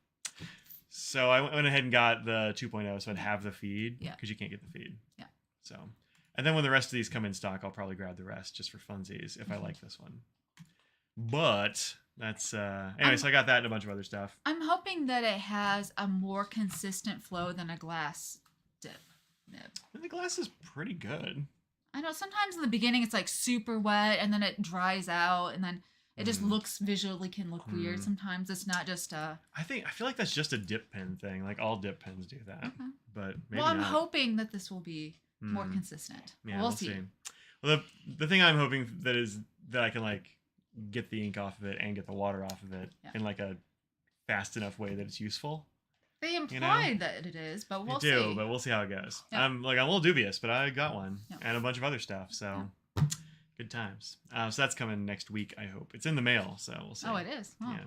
So I went ahead and got the 2.0, so I'd have the feed because you can't get the feed. Yeah. So, and then when the rest of these come in stock, I'll probably grab the rest just for funsies if I like this one. But that's anyway. So I got that and a bunch of other stuff. I'm hoping that it has a more consistent flow than a glass nib. And the glass is pretty good. I know sometimes in the beginning it's like super wet and then it dries out and then it just looks visually can look weird. Sometimes it's not just a. I feel like that's just a dip pen thing. Like all dip pens do that. Okay. But maybe I'm not. hoping that this will be more consistent. Yeah, we'll see. Well, the thing I'm hoping that I can like get the ink off of it and get the water off of it in like a fast enough way that it's useful. They implied that it is, but we'll see. They do, but we'll see how it goes. Yeah. I'm a little dubious, but I got one and a bunch of other stuff, so good times. So that's coming next week, I hope. It's in the mail, so we'll see. Oh, it is? Oh. Yeah.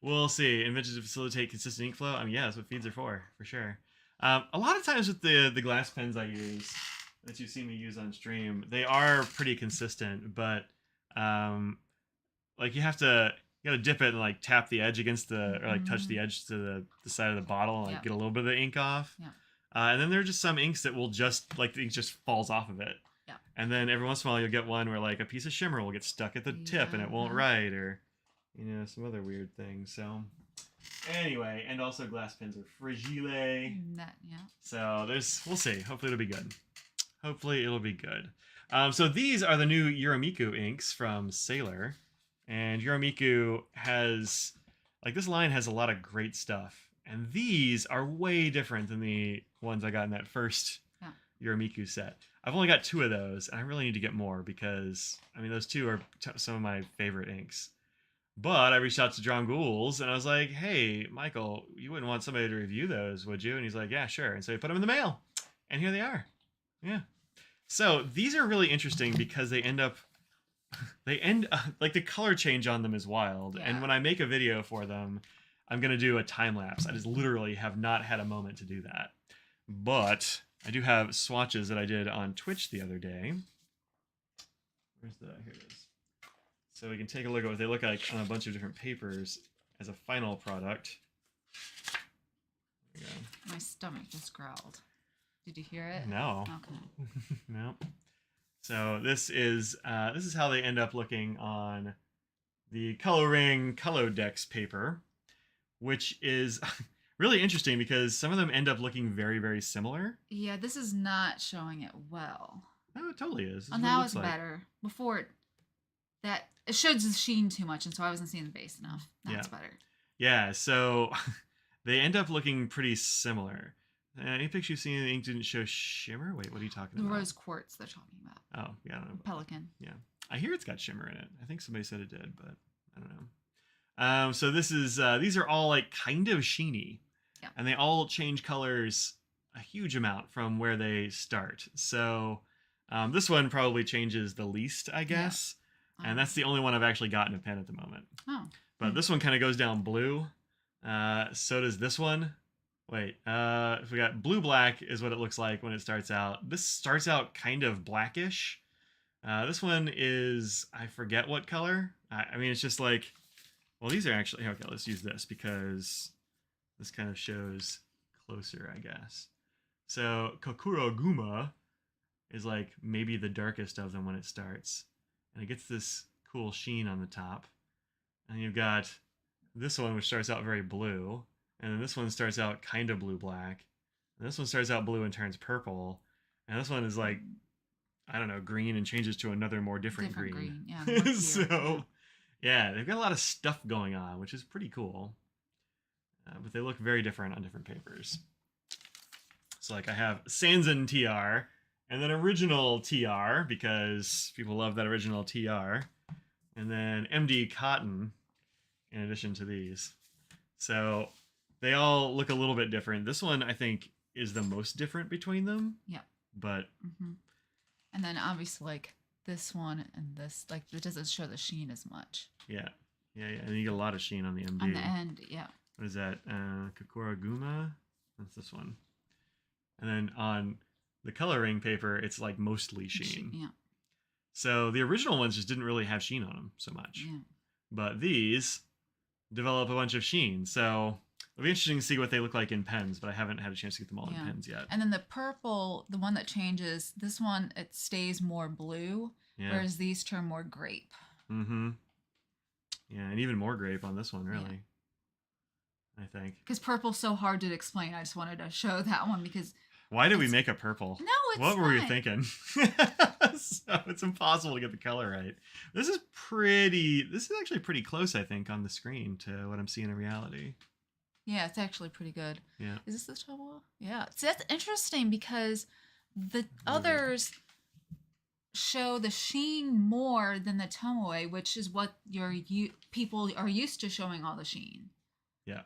We'll see. Invented to facilitate consistent ink flow. I mean, yeah, that's what feeds are for sure. A lot of times with the glass pens I use, that you've seen me use on stream, they are pretty consistent, but like you gotta dip it and like tap the edge against or like touch the edge to the side of the bottle and like get a little bit of the ink off. Yeah. And then there are just some inks that will just like the ink just falls off of it. Yeah. And then every once in a while you'll get one where like a piece of shimmer will get stuck at the tip and it won't write, or some other weird things. So anyway, and also glass pens are fragile. So we'll see. Hopefully it'll be good. So these are the new Yurameku inks from Sailor. And Yurameku has, like, this line has a lot of great stuff. And these are way different than the ones I got in that first Yurameku set. I've only got 2 of those, and I really need to get more because, I mean, those 2 are some of my favorite inks. But I reached out to John Ghouls, and I was like, hey, Michael, you wouldn't want somebody to review those, would you? And he's like, yeah, sure. And so he put them in the mail. And here they are. Yeah. So these are really interesting because they end like the color change on them is wild. Yeah. And when I make a video for them, I'm going to do a time lapse. I just literally have not had a moment to do that. But I do have swatches that I did on Twitch the other day. Here it is. So we can take a look at what they look like on a bunch of different papers as a final product. There we go. My stomach just growled. Did you hear it? No. Okay. No. So this is how they end up looking on the Coloring Colodex paper, which is really interesting because some of them end up looking very, very similar. Yeah, this is not showing it well. No, it totally is. Oh, now it's better. Before it showed the sheen too much, and so I wasn't seeing the base enough. Now it's better. Yeah, so they end up looking pretty similar. Any picture you've seen, the ink didn't show shimmer? Wait, what are you talking about? The rose quartz they're talking about. Oh, yeah, I don't know. Pelican. Yeah. I hear it's got shimmer in it. I think somebody said it did, but I don't know. So this is these are all like kind of sheeny, and they all change colors a huge amount from where they start. So this one probably changes the least, I guess, and that's the only one I've actually gotten a pen at the moment. Oh, but this one kind of goes down blue. So does this one. Wait, if we got blue black is what it looks like when it starts out. This starts out kind of blackish. This one is, I forget what color. I mean, it's just like, well, these are actually, okay, let's use this because this kind of shows closer, I guess. So Kokuroguma is like maybe the darkest of them when it starts. And it gets this cool sheen on the top. And you've got this one, which starts out very blue. And then this one starts out kind of blue-black. And this one starts out blue and turns purple. And this one is like, I don't know, green and changes to another more different green. Yeah. So, yeah, they've got a lot of stuff going on, which is pretty cool. But they look very different on different papers. So, like, I have Sanzen TR, and then original TR, because people love that original TR. And then MD Cotton, in addition to these. So they all look a little bit different. This one, I think, is the most different between them. Yeah. But... And then obviously, like, this one and this, like, it doesn't show the sheen as much. Yeah. And you get a lot of sheen on the MD. On the end, yeah. What is that? Kokuroguma? That's this one. And then on the coloring paper, it's, like, mostly sheen. Yeah. So the original ones just didn't really have sheen on them so much. Yeah. But these develop a bunch of sheen. So it'll be interesting to see what they look like in pens, but I haven't had a chance to get them all in pens yet. And then the purple, the one that changes, this one, it stays more blue, whereas these turn more grape. Mm-hmm. Yeah, and even more grape on this one, really. I think. Because purple's so hard to explain. I just wanted to show that one because... Why did we make a purple? No, it's What were we thinking? So it's impossible to get the color right. This is actually pretty close, I think, on the screen to what I'm seeing in reality. Yeah, it's actually pretty good. Yeah. Is this the Tomoe? Yeah. So that's interesting because the others show the sheen more than the Tomoe, which is what people are used to showing all the sheen. Yeah.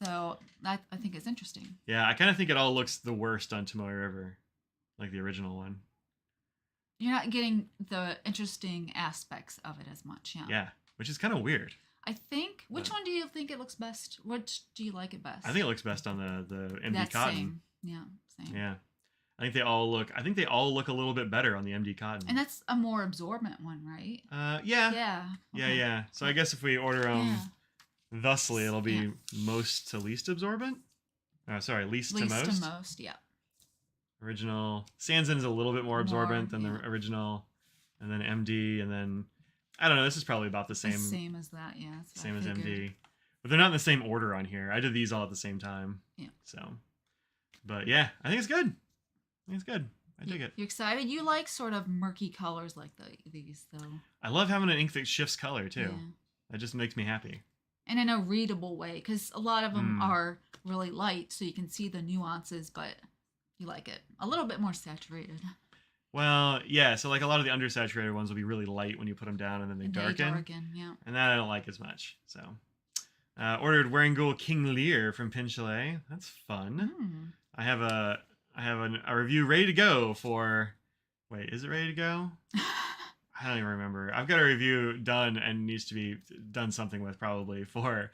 So that I think is interesting. Yeah, I kind of think it all looks the worst on Tomoe River, like the original one. You're not getting the interesting aspects of it as much, yeah. Yeah, which is kind of weird. I think. Which one do you think it looks best? Which do you like it best? I think it looks best on the MD That's Cotton. Same. Yeah, same. Yeah, I think they all look a little bit better on the MD Cotton. And that's a more absorbent one, right? Yeah. Yeah. Okay. Yeah. So I guess if we order them thusly, it'll be most to least absorbent. Oh, sorry, least to most. Least to most, yeah. Original Sanzen is a little bit more absorbent than the original, and then MD, and then I don't know. This is probably about the same. Same as that, yeah. Same as MD, but they're not in the same order on here. I did these all at the same time. Yeah. So, but yeah, I think it's good. I think it's good. I dig it. You excited? You like sort of murky colors like these, though. I love having an ink that shifts color too. Yeah. That just makes me happy. And in a readable way, because a lot of them are really light, so you can see the nuances, but you like it a little bit more saturated. Well, yeah. So like a lot of the undersaturated ones will be really light when you put them down, and then they darken. Yeah. And that I don't like as much. So, ordered Warangul King Lear from Pinchalet. That's fun. I have a review ready to go for. Wait, is it ready to go? I don't even remember. I've got a review done and needs to be done something with probably for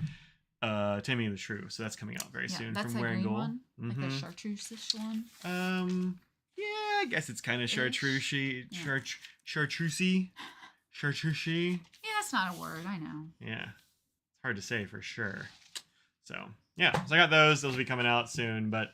Taming of the Shrew. So that's coming out very soon that's from a green Warangul. one, like the chartreuse-ish one. Yeah, I guess it's kind of chartreusey. Chartreusey. Yeah, that's not a word. I know. Yeah, it's hard to say for sure. So yeah, so I got those. Those will be coming out soon, but.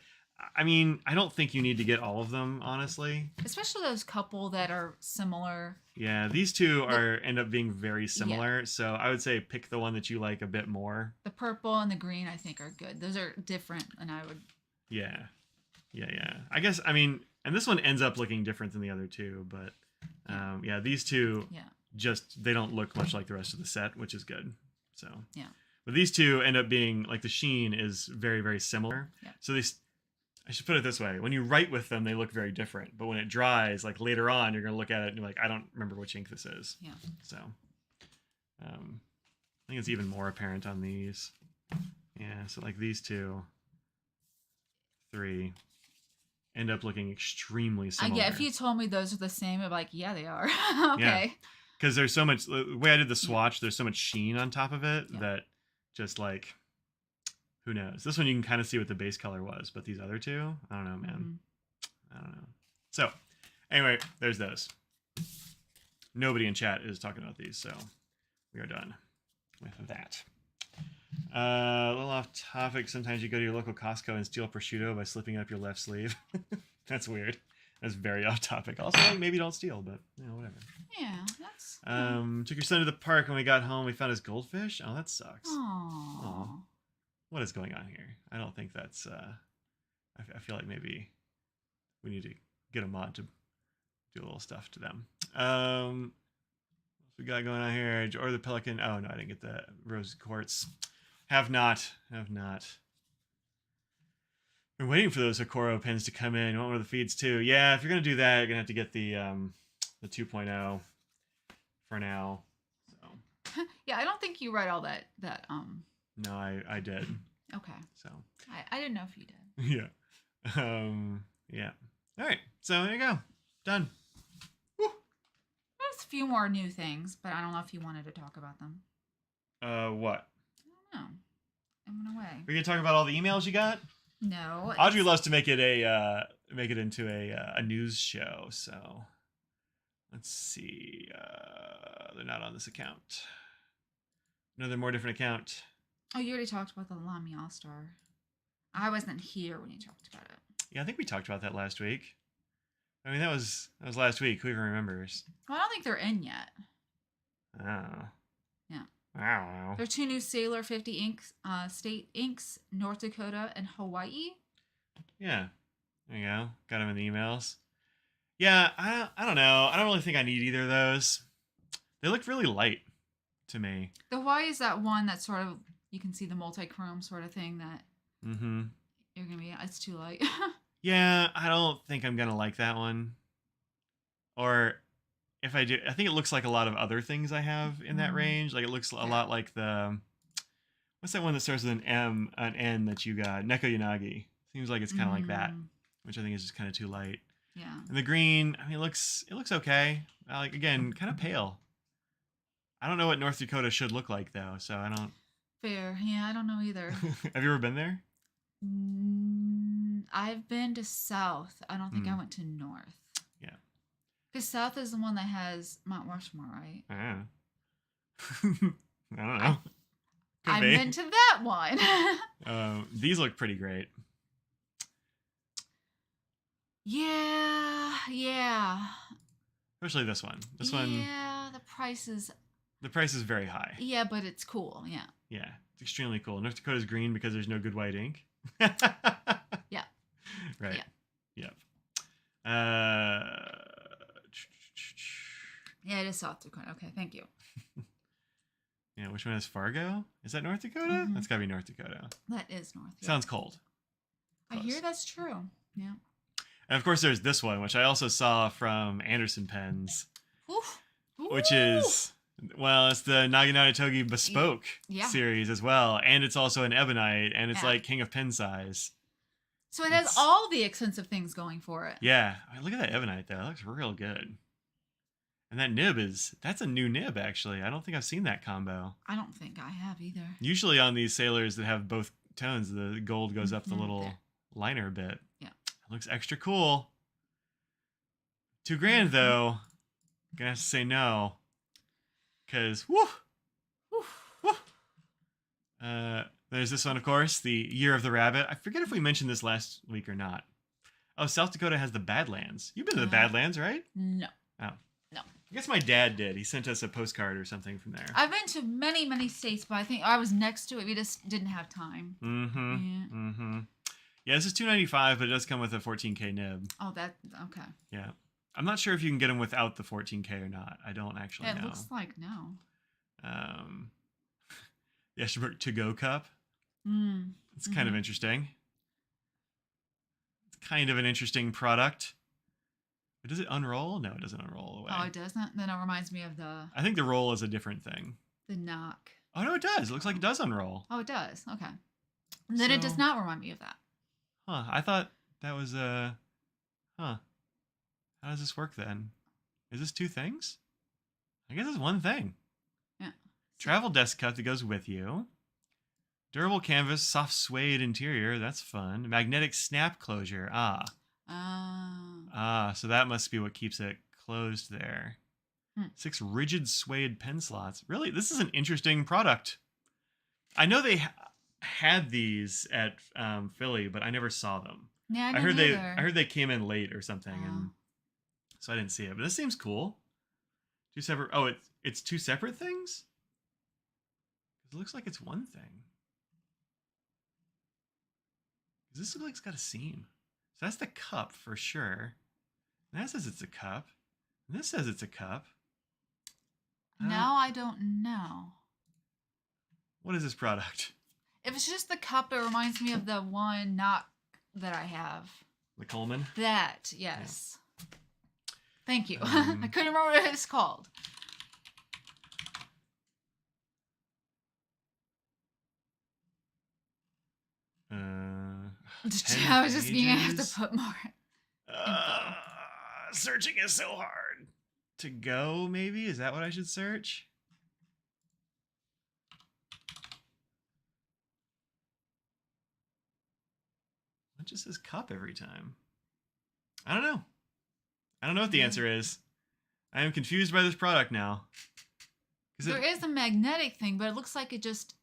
I mean, I don't think you need to get all of them, honestly. Especially those couple that are similar. Yeah, these two end up being very similar. Yeah. So I would say pick the one that you like a bit more. The purple and the green, I think, are good. Those are different, and I would... Yeah. I guess, I mean, and this one ends up looking different than the other two, but yeah, these two just, they don't look much like the rest of the set, which is good. So, yeah. But these two end up being, like, the sheen is very, very similar. Yeah. So I should put it this way. When you write with them, they look very different. But when it dries, like later on, you're going to look at it and you're like, I don't remember which ink this is. Yeah. So I think it's even more apparent on these. Yeah, so like these 2, 3 end up looking extremely similar. Yeah, if you told me those are the same, I'd be like, yeah, they are. Okay. Because there's so much, the way I did the swatch, there's so much sheen on top of it that just like, who knows? This one you can kind of see what the base color was, but these other 2, I don't know, man. I don't know. So, anyway, there's those. Nobody in chat is talking about these, so we are done with that. A little off topic. Sometimes you go to your local Costco and steal prosciutto by slipping up your left sleeve. That's weird. That's very off topic. Also, like, maybe don't steal, but whatever. Yeah, that's. Took your son to the park. When we got home, we found his goldfish. Oh, that sucks. Aww. What is going on here? I don't think that's. I feel like maybe we need to get a mod to do a little stuff to them. What we got going on here? Or the pelican. Oh no, I didn't get the rose quartz. Have not. Been waiting for those Hokoro pins to come in. You want one of the feeds too? Yeah, if you're gonna do that, you're gonna have to get the 2.0 for now. So. Yeah, I don't think you read all that. No, I did. Okay. So. I didn't know if you did. Yeah. Yeah. All right. So there you go. Done. Woo. There's a few more new things, but I don't know if you wanted to talk about them. What? I don't know. It went away. Are you gonna talk about all the emails you got? No. Audrey loves to make it into a news show. So let's see. They're not on this account. Another more different account. Oh, you already talked about the Lamy Al-Star. I wasn't here when you talked about it. Yeah, I think we talked about that last week. I mean, that was last week. Who even remembers? Well, I don't think they're in yet. Oh. Yeah. I don't know. There are 2 new Sailor 50 inks, state inks, North Dakota and Hawaii. Yeah. There you go. Got them in the emails. Yeah, I don't know. I don't really think I need either of those. They look really light to me. The Hawaii is that one that sort of, you can see the multi-chrome sort of thing that you're going to be, it's too light. Yeah, I don't think I'm going to like that one. Or if I do, I think it looks like a lot of other things I have in that range. Like it looks a lot like the, what's that one that starts with an M, an N that you got? Neko Yanagi. Seems like it's kind of like that, which I think is just kind of too light. Yeah. And the green, I mean, it looks okay. Like, again, kind of pale. I don't know what North Dakota should look like though, so I don't. Fair. Yeah, I don't know either. Have you ever been there? I've been to South. I don't think I went to North. Yeah. Because South is the one that has Mount Rushmore, right? I don't know. I've been to that one. These look pretty great. Yeah. Especially this one. This one. Yeah, the price is very high. Yeah, but it's cool. Yeah. Yeah, it's extremely cool. North Dakota's green because there's no good white ink. Yeah. Right. Yeah. Yep. Yeah, it is South Dakota. Okay, thank you. Yeah, which one is Fargo? Is that North Dakota? That's gotta be North Dakota. That is North. Yeah. Sounds cold. Close. I hear that's true. Yeah. And of course, there's this one, which I also saw from Anderson Pens, Oof. which is, well, it's the Naginata Togi Bespoke series as well. And it's also an ebonite, and it's like King of Pen size. So it has all the expensive things going for it. Yeah. I mean, look at that ebonite, though. It looks real good. And that nib that's a new nib, actually. I don't think I've seen that combo. I don't think I have either. Usually on these sailors that have both tones, the gold goes up the little liner bit. Yeah. It looks extra cool. $2,000 though. Gonna have to say no. Cause there's this one, of course, the Year of the Rabbit. I forget if we mentioned this last week or not. Oh, South Dakota has the Badlands. You've been to the Badlands, right? No. Oh. No. I guess my dad did. He sent us a postcard or something from there. I've been to many, many states, but I think I was next to it. We just didn't have time. Yeah, this is $295, but it does come with a 14K nib. Oh, okay. Yeah. I'm not sure if you can get them without the 14K or not. I don't actually know. It looks like no. The Eschenberg to-go cup. It's kind of interesting. kind of an interesting product. But does it unroll? No, it doesn't unroll away. Oh, it doesn't? Then it reminds me of I think the roll is a different thing. the knock. Oh, no, it does. It looks like it does unroll. Oh, it does. Okay. Then it does not remind me of that. Huh. I thought that was Huh. How does this work then? Is this two things? I guess it's one thing. Yeah. Travel desk cup that goes with you. Durable canvas, soft suede interior. That's fun. Magnetic snap closure. So that must be what keeps it closed there. 6 rigid suede pen slots. Really, this is an interesting product. I know they had these at Philly, but I never saw them. Yeah, I heard they came in late or something, and so I didn't see it. But this seems cool. Two separate. Oh, it's two separate things. It looks like it's one thing. Does this look like it's got a seam? So that's the cup for sure. And that says it's a cup. And this says it's a cup. Now I don't know. What is this product? If it's just the cup, it reminds me of the one knock that I have. The Coleman? That, yes. Yeah. Thank you. I couldn't remember what it's called. I was just going to have to put more info. Searching is so hard. To go, maybe? Is that what I should search? It just says cup every time. I don't know. I don't know what the answer is. I am confused by this product now. There is a magnetic thing, but it looks like it just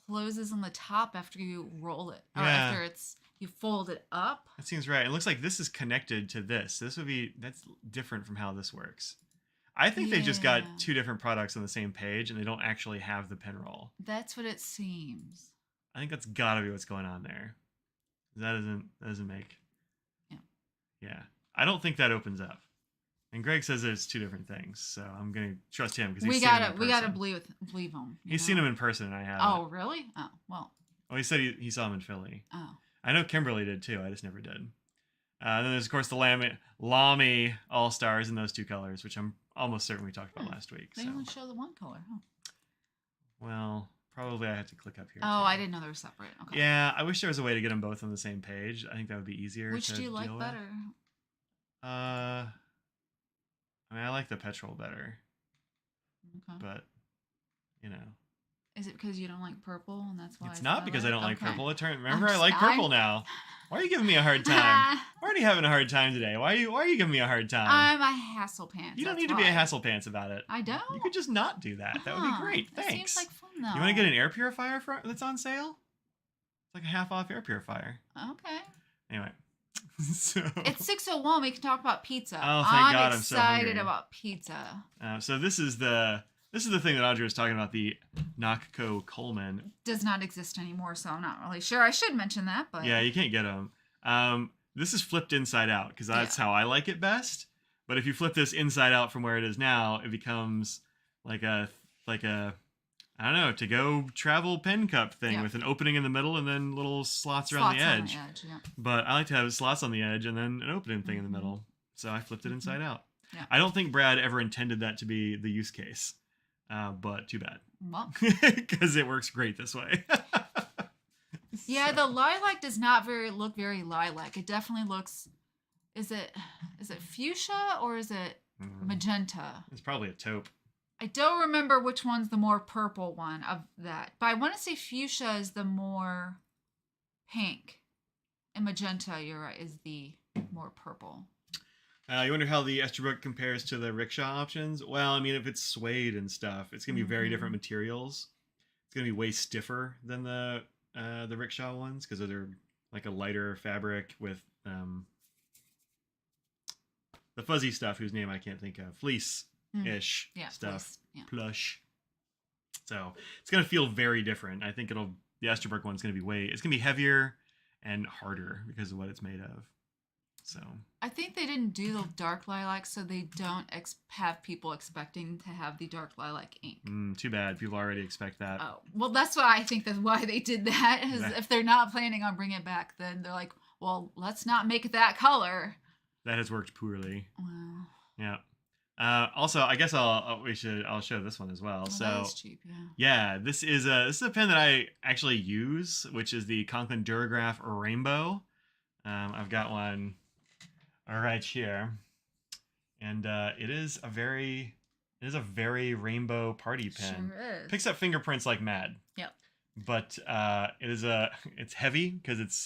closes on the top after you roll it. Or after you fold it up. That seems right. It looks like this is connected to this. That's different from how this works. I think they just got two different products on the same page and they don't actually have the pen roll. That's what it seems. I think that's gotta be what's going on there. That doesn't make. Yeah. I don't think that opens up. And Greg says there's two different things, so I'm gonna trust him because we gotta believe him. He's seen him in person, and I have. Oh, really? Oh, well. Well, he said he saw him in Philly. Oh. I know Kimberly did too. I just never did. Then there's of course the Lamy Al-Stars in those two colors, which I'm almost certain we talked about last week. They only show the one color, huh? Well, probably I had to click up here. Oh, too. I didn't know they were separate. Okay. Yeah, I wish there was a way to get them both on the same page. I think that would be easier. Which do you like better? I mean, I like the petrol better. Okay. But, you know. Is it because you don't like purple and that's why? It's not because I don't like purple. Remember, I like purple now. Why are you giving me a hard time? We're already having a hard time today. Why are you giving me a hard time? I'm a hassle pants. You don't need to be a hassle pants about it. I don't? You could just not do that. That would be great. Thanks. That seems like fun, though. You want to get an air purifier that's on sale? It's like a half-off air purifier. Okay. Anyway. So. It's 6:01. We can talk about pizza. Oh, thank God! I'm so hungry. excited about pizza. So this is the thing that Audrey was talking about. The Nakko Coleman does not exist anymore, so I'm not really sure. I should mention that, but yeah, you can't get them. This is flipped inside out because that's how I like it best. But if you flip this inside out from where it is now, it becomes like a I don't know, to-go travel pen cup thing with an opening in the middle and then little slots around the edge. But I like to have slots on the edge and then an opening thing in the middle. So I flipped it inside out. Yeah. I don't think Brad ever intended that to be the use case. But too bad. Because it works great this way. Yeah, the lilac does not look very lilac. It definitely looks... Is it fuchsia or is it magenta? It's probably a taupe. I don't remember which one's the more purple one of that. But I want to say fuchsia is the more pink. And magenta, you're right, is the more purple. You wonder how the Esterbrook compares to the rickshaw options? Well, I mean, if it's suede and stuff, it's going to be very different materials. It's going to be way stiffer than the rickshaw ones because they're like a lighter fabric with the fuzzy stuff whose name I can't think of. Fleece-ish stuff. Plush. So it's going to feel very different. I think the Esterbrook one's going to be it's going to be heavier and harder because of what it's made of. So I think they didn't do the dark lilac, so they don't have people expecting to have the dark lilac ink. Too bad. People already expect that. Oh, well, that's what I think that's why they did that. Is if they're not planning on bringing it back, then they're like, well, let's not make it that color. That has worked poorly. Well, Yeah. Also, I guess I'll show this one as well. well, So that is cheap, yeah. yeah, this is a pen that I actually use, which is the Conklin Duragraph Rainbow. I've got one right here, and it is a very rainbow party pen. Sure is. Picks up fingerprints like mad. Yep. But it's heavy because it's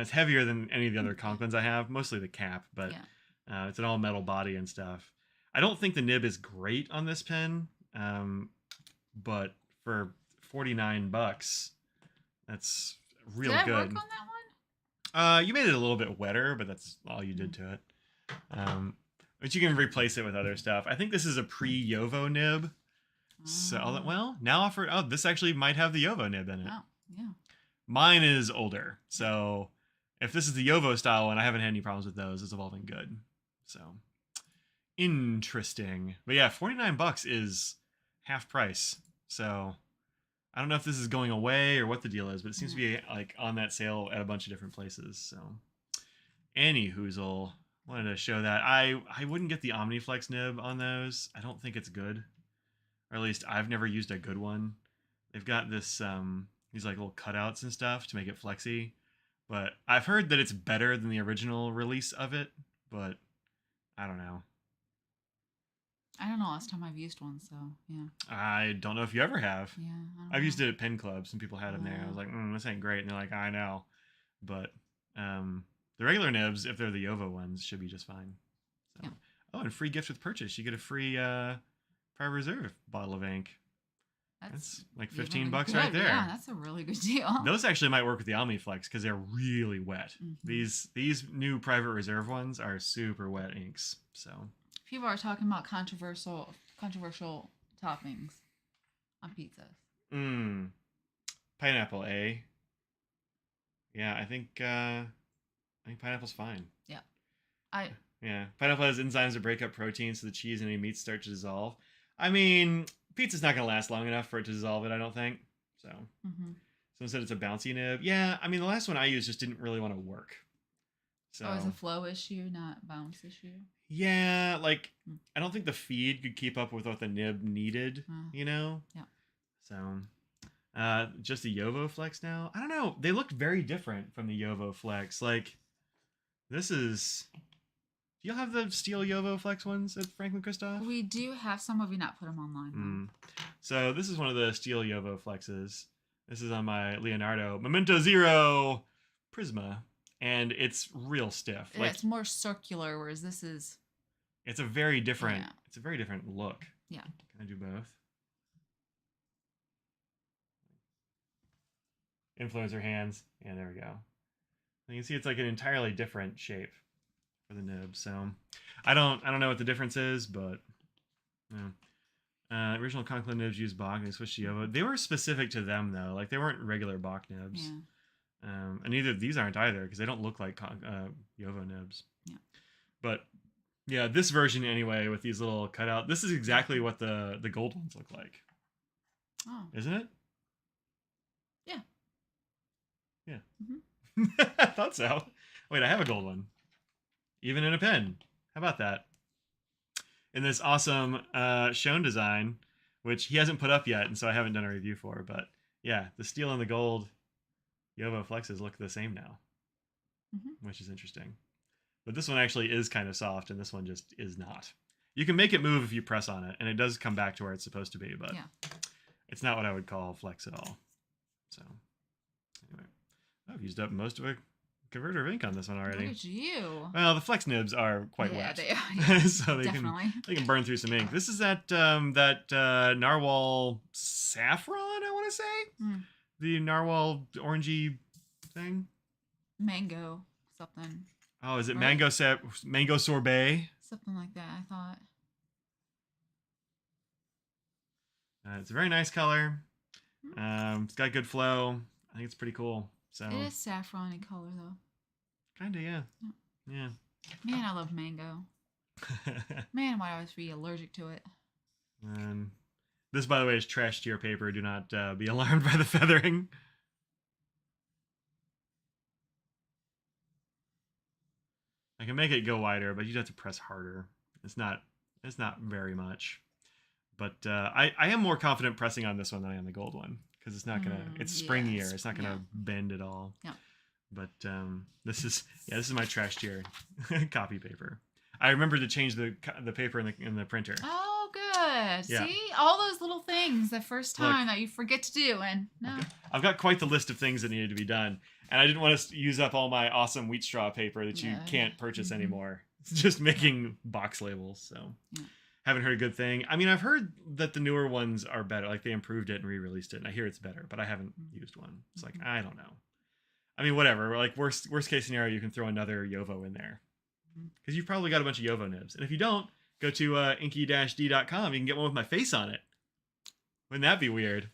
heavier than any of the other Conklins I have, mostly the cap, but Yeah. it's an all metal body and stuff. I don't think the nib is great on this pen, but for $49, that's real Did I good. work on that one? You made it a little bit wetter, but that's all you did to it. But you can replace it with other stuff. I think this is a pre-Yovo nib. So, well, now offered. Oh, this actually might have the Yovo nib in it. Oh, yeah. Mine is older, so if this is the Yovo style one, I haven't had any problems with those. It's evolving good. So interesting. But yeah, $49 is half price. So I don't know if this is going away or what the deal is, but it seems to be like on that sale at a bunch of different places. So any hoozle, wanted to show that. I wouldn't get the Omniflex nib on those. I don't think it's good. Or at least I've never used a good one. They've got this these like little cutouts and stuff to make it flexy. But I've heard that it's better than the original release of it, but I don't know. I don't know last time I've used one, so yeah. I don't know if you ever have. Yeah. I've used it at pen clubs. Some people had them there. I was Wow. like, this ain't great. And they're like, I know. But the regular nibs, if they're the Yovo ones, should be just fine. So. Yeah. Oh, and free gift with purchase. You get a free Private Reserve bottle of ink. That's like $15 right there. Yeah, that's a really good deal. Those actually might work with the Omniflex because they're really wet. Mm-hmm. These new Private Reserve ones are super wet inks. So people are talking about controversial toppings on pizzas. Pineapple, eh? Yeah, I think pineapple's fine. Yeah. Yeah, pineapple has enzymes that break up protein so the cheese and any meats start to dissolve. I mean, pizza's not going to last long enough for it to dissolve it, I don't think. So, Someone said it's a bouncy nib. Yeah, I mean, the last one I used just didn't really want to work. So, it's a flow issue, not bounce issue. Yeah, like, I don't think the feed could keep up with what the nib needed, you know? Yeah. So, just the Yovo Flex now? I don't know. They looked very different from the Yovo Flex. Like, this is... Do you have the steel Yovo Flex ones at Franklin Christoph? We do have some, but we not put them online. So this is one of the steel Yovo Flexes. This is on my Leonardo Memento Zero Prisma, and it's real stiff. Yeah, it's more circular, whereas this is... It's a very different... Yeah. It's a very different look. Yeah. Can I do both? Influencer hands. Yeah, there we go. And you can see it's like an entirely different shape for the nib. So I don't know what the difference is, but original Conklin nibs used Bach and they switched to Yovo. They were specific to them though. Like they weren't regular Bach nibs. Yeah. And either these aren't either because they don't look like Yovo nibs. Yeah. But yeah, this version anyway with these little cutout. This is exactly what the gold ones look like. Oh. Isn't it? Yeah. Yeah. I thought so. Wait, I have a gold one. Even in a pen. How about that? In this awesome Schoen design, which he hasn't put up yet, and so I haven't done a review for. But yeah, the steel and the gold Yovo Flexes look the same now, which is interesting. But this one actually is kind of soft, and this one just is not. You can make it move if you press on it, and it does come back to where it's supposed to be, but it's not what I would call flex at all. So anyway, I've used up most of a converter of ink on this one already. Look at you. Well, the flex nibs are quite wet. They are. So they can burn through some ink. This is that narwhal saffron, I want to say. The narwhal orangey thing. Mango something. Oh, is it mango sorbet? Something like that, I thought. It's a very nice color. It's got good flow. I think it's pretty cool. So it is saffron in color though. Kinda, yeah. Yeah. Man, I love mango. Man, why I always be allergic to it. This, by the way, is trash tier paper. Do not be alarmed by the feathering. I can make it go wider, but you'd have to press harder. It's not very much. But I am more confident pressing on this one than I am the gold one because it's not gonna. It's springier. It's not gonna bend at all. Yeah. But this is my trash tier copy paper. I remember to change the paper in the printer. Oh, good. Yeah. See, all those little things the first time that you forget to do, and no. I've got quite the list of things that needed to be done, and I didn't want to use up all my awesome wheat straw paper that you can't purchase anymore. It's just making box labels. So, haven't heard a good thing. I mean, I've heard that the newer ones are better. Like they improved it and re-released it, and I hear it's better, but I haven't used one. It's like I don't know. I mean, whatever. Like worst case scenario, you can throw another Yovo in there. Because you've probably got a bunch of Yovo nibs. And if you don't, go to inky-d.com. You can get one with my face on it. Wouldn't that be weird?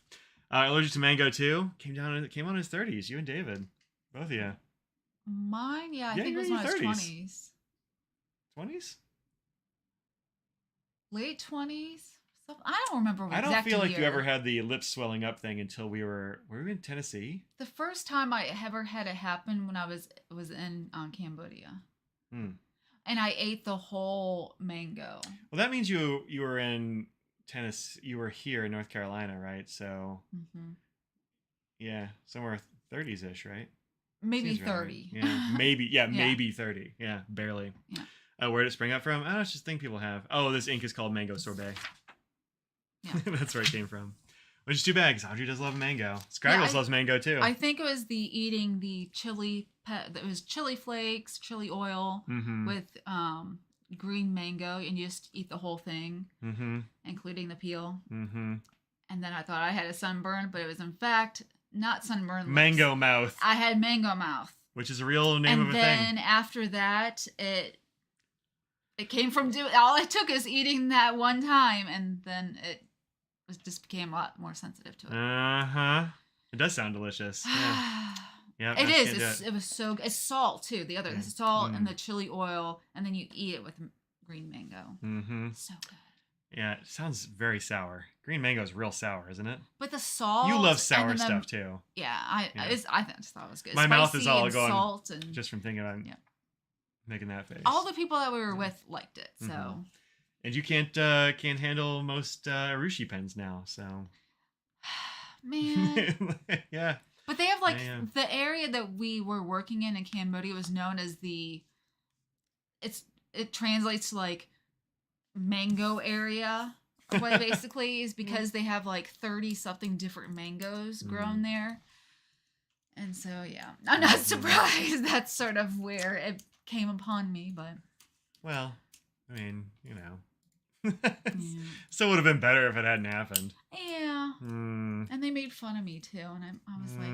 Allergic to Mango 2 came on in his 30s. You and David. Both of you. Mine? Yeah, I think it was when I was 20s. 20s? Late 20s? I don't remember what I don't feel like year. you ever had the lips swelling up thing until we were we in Tennessee? The first time I ever had it happen when I was in Cambodia. And I ate the whole mango. Well, that means you were in Tennessee. You were here in North Carolina, right? So, yeah, somewhere 30s-ish, right? Maybe Seems 30. Right. Yeah, maybe. Yeah, maybe 30. Yeah, barely. Yeah. Where did it spring up from? Oh, it's just a thing people have. Oh, this ink is called Mango Sorbet. Yeah. That's where it came from. Which is too bad, because Audrey does love mango. Scraggles loves mango, too. I think it was eating the chili... It was chili flakes, chili oil with green mango, and you just eat the whole thing, including the peel. And then I thought I had a sunburn, but it was in fact not sunburn lips. Mango mouth. I had mango mouth. Which is a real name of a thing. And then after that, it came from all I took is eating that one time, and then it just became a lot more sensitive to it. It does sound delicious. Yeah. Yeah, it is. It was so good. It's salt too. The salt and the chili oil, and then you eat it with green mango. So good. Yeah, it sounds very sour. Green mango is real sour, isn't it? But the salt. You love sour stuff too. Yeah, I just thought it was good. My mouth is all and going salt and just from thinking about making that face. All the people that we were with liked it, so. And you can't handle most Urushi pens now, so. Man. Yeah. But they have the area that we were working in Cambodia was known as it translates to like mango area. What it basically is because they have like 30 something different mangoes grown there. And so I'm not surprised that's sort of where it came upon me, but well, I mean, still would have been better if it hadn't happened. Yeah. And they made fun of me too, and I was like,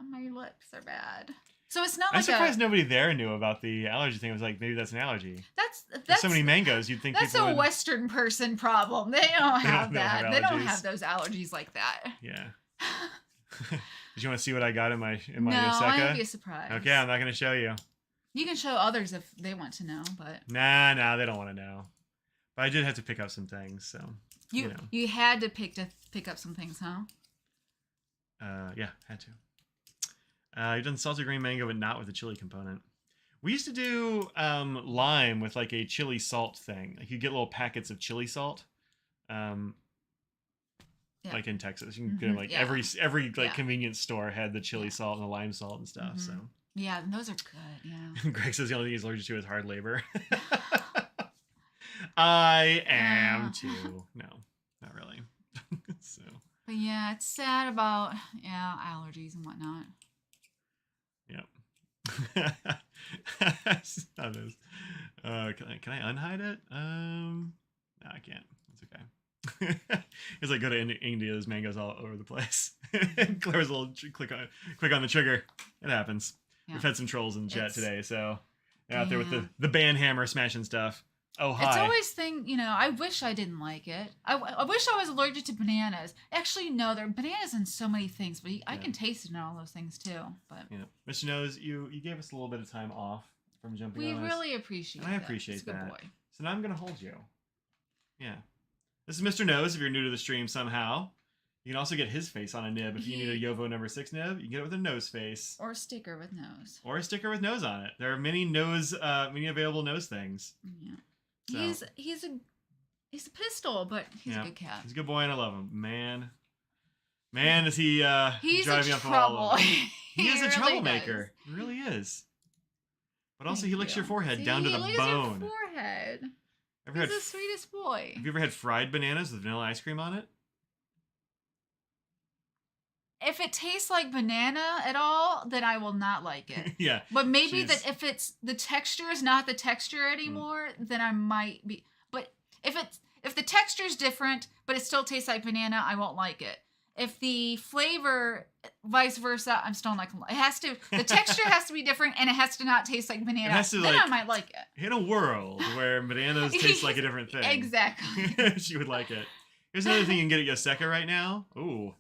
my lips are bad. So it's not I'm like surprised nobody there knew about the allergy thing. I was like, maybe that's an allergy. There's so many mangoes, you'd think that's a Western person problem. They don't have that. They don't allergies. have those allergies like that. Yeah. Did you want to see what I got in my Yoseka? No, I'd be surprised. Okay, I'm not going to show you. You can show others if they want to know, but nah, they don't want to know. But I did have to pick up some things, so you had to pick up some things, huh? Yeah, had to. You've done salted green mango, but not with the chili component. We used to do lime with like a chili salt thing. Like you get little packets of chili salt. Like in Texas, you can get them like every like convenience store had the chili salt and the lime salt and stuff. So yeah, those are good. Yeah. Greg says the only thing he's allergic to is hard labor. I am too. No, not really. So. But yeah, it's sad about allergies and whatnot. Yep. That is. Can I unhide it? No, I can't. It's okay. It's like go to India, there's mangoes all over the place. Claire's a little click on the trigger. It happens. Yeah. We've had some trolls in the chat today, so out there with the band hammer smashing stuff. Oh, hi. It's always I wish I didn't like it. I wish I was allergic to bananas. Actually, no, there are bananas in so many things, but I can taste it in all those things too. But Mr. Nose, you gave us a little bit of time off from jumping on us. We really appreciate it. I appreciate that. Good boy. So now I'm going to hold you. Yeah. This is Mr. Nose, if you're new to the stream somehow. You can also get his face on a nib if you need a Yovo number 6 nib. You can get it with a nose face. Or a sticker with nose. Or a sticker with nose on it. There are many available nose things. Yeah. So. He's a pistol, but he's a good cat. He's a good boy and I love him. Man, is he driving up trouble. He is a troublemaker. He really is. But also he licks your forehead down to the bone. Your forehead. He's the sweetest boy. Have you ever had fried bananas with vanilla ice cream on it? If it tastes like banana at all, then I will not like it. Yeah. But maybe that if the texture is not the texture anymore, then I might be. But if the texture is different, but it still tastes like banana, I won't like it. If the flavor, vice versa, I'm still not gonna like it. Has to, the texture has to be different, and it has to not taste like banana. Then I might like it. In a world where bananas taste like a different thing. Exactly. She would like it. Here's another thing you can get at Yoseka right now. Ooh.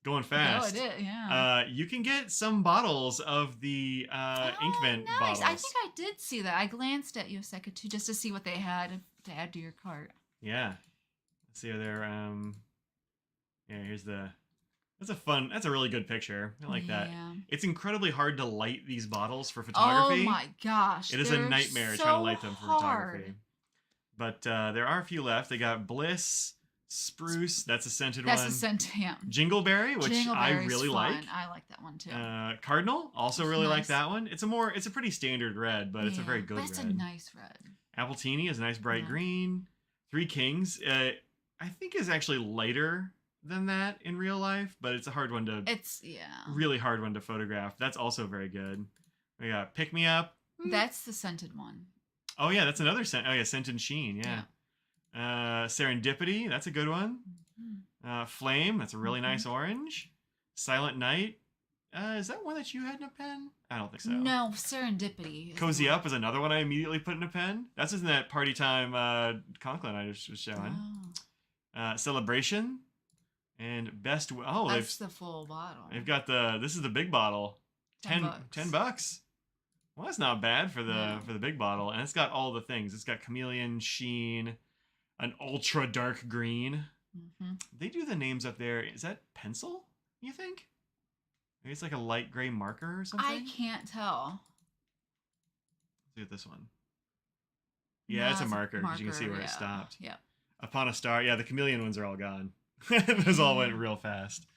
Going fast. Oh, it is, yeah. You can get some bottles of the Inkmen nice. bottles. I think I did see that. I glanced at Yoseka too, just to see what they had to add to your cart. Yeah. Let's see how they're. Yeah, here's the. That's a really good picture. I like that. It's incredibly hard to light these bottles for photography. Oh my gosh. It is a nightmare trying to light them for photography. But there are a few left. They got Bliss. Spruce, that's a scented one. That's a scent, yeah. Jingleberry, which I really like. I like that one too. Cardinal, also really like that one. It's a pretty standard red, but it's a very good red. That's a nice red. Appletini is a nice bright green. Three Kings, I think is actually lighter than that in real life, but it's a hard one to. Really hard one to photograph. That's also very good. We got Pick Me Up. That's the scented one. Oh yeah, that's another scent. Oh yeah, Scent and Sheen. Yeah. Serendipity, that's a good one. Flame, that's a really nice orange. Silent Night, is that one that you had in a pen? I don't think so. No, Serendipity. Cozy Up is another one I immediately put in a pen. That's in that party time Conklin I just was showing. Celebration and Best. Oh, that's the full bottle. They've got this is the big bottle. $10. Well, that's not bad for the big bottle, and it's got all the things. It's got chameleon, sheen. An ultra dark green. They do the names up there. Is that pencil, you think? Maybe it's like a light gray marker or something? I can't tell. Let's look at this one. Yeah, it's a marker because you can see where it stopped. Yeah. Upon a Star. Yeah, the chameleon ones are all gone. Those all went real fast.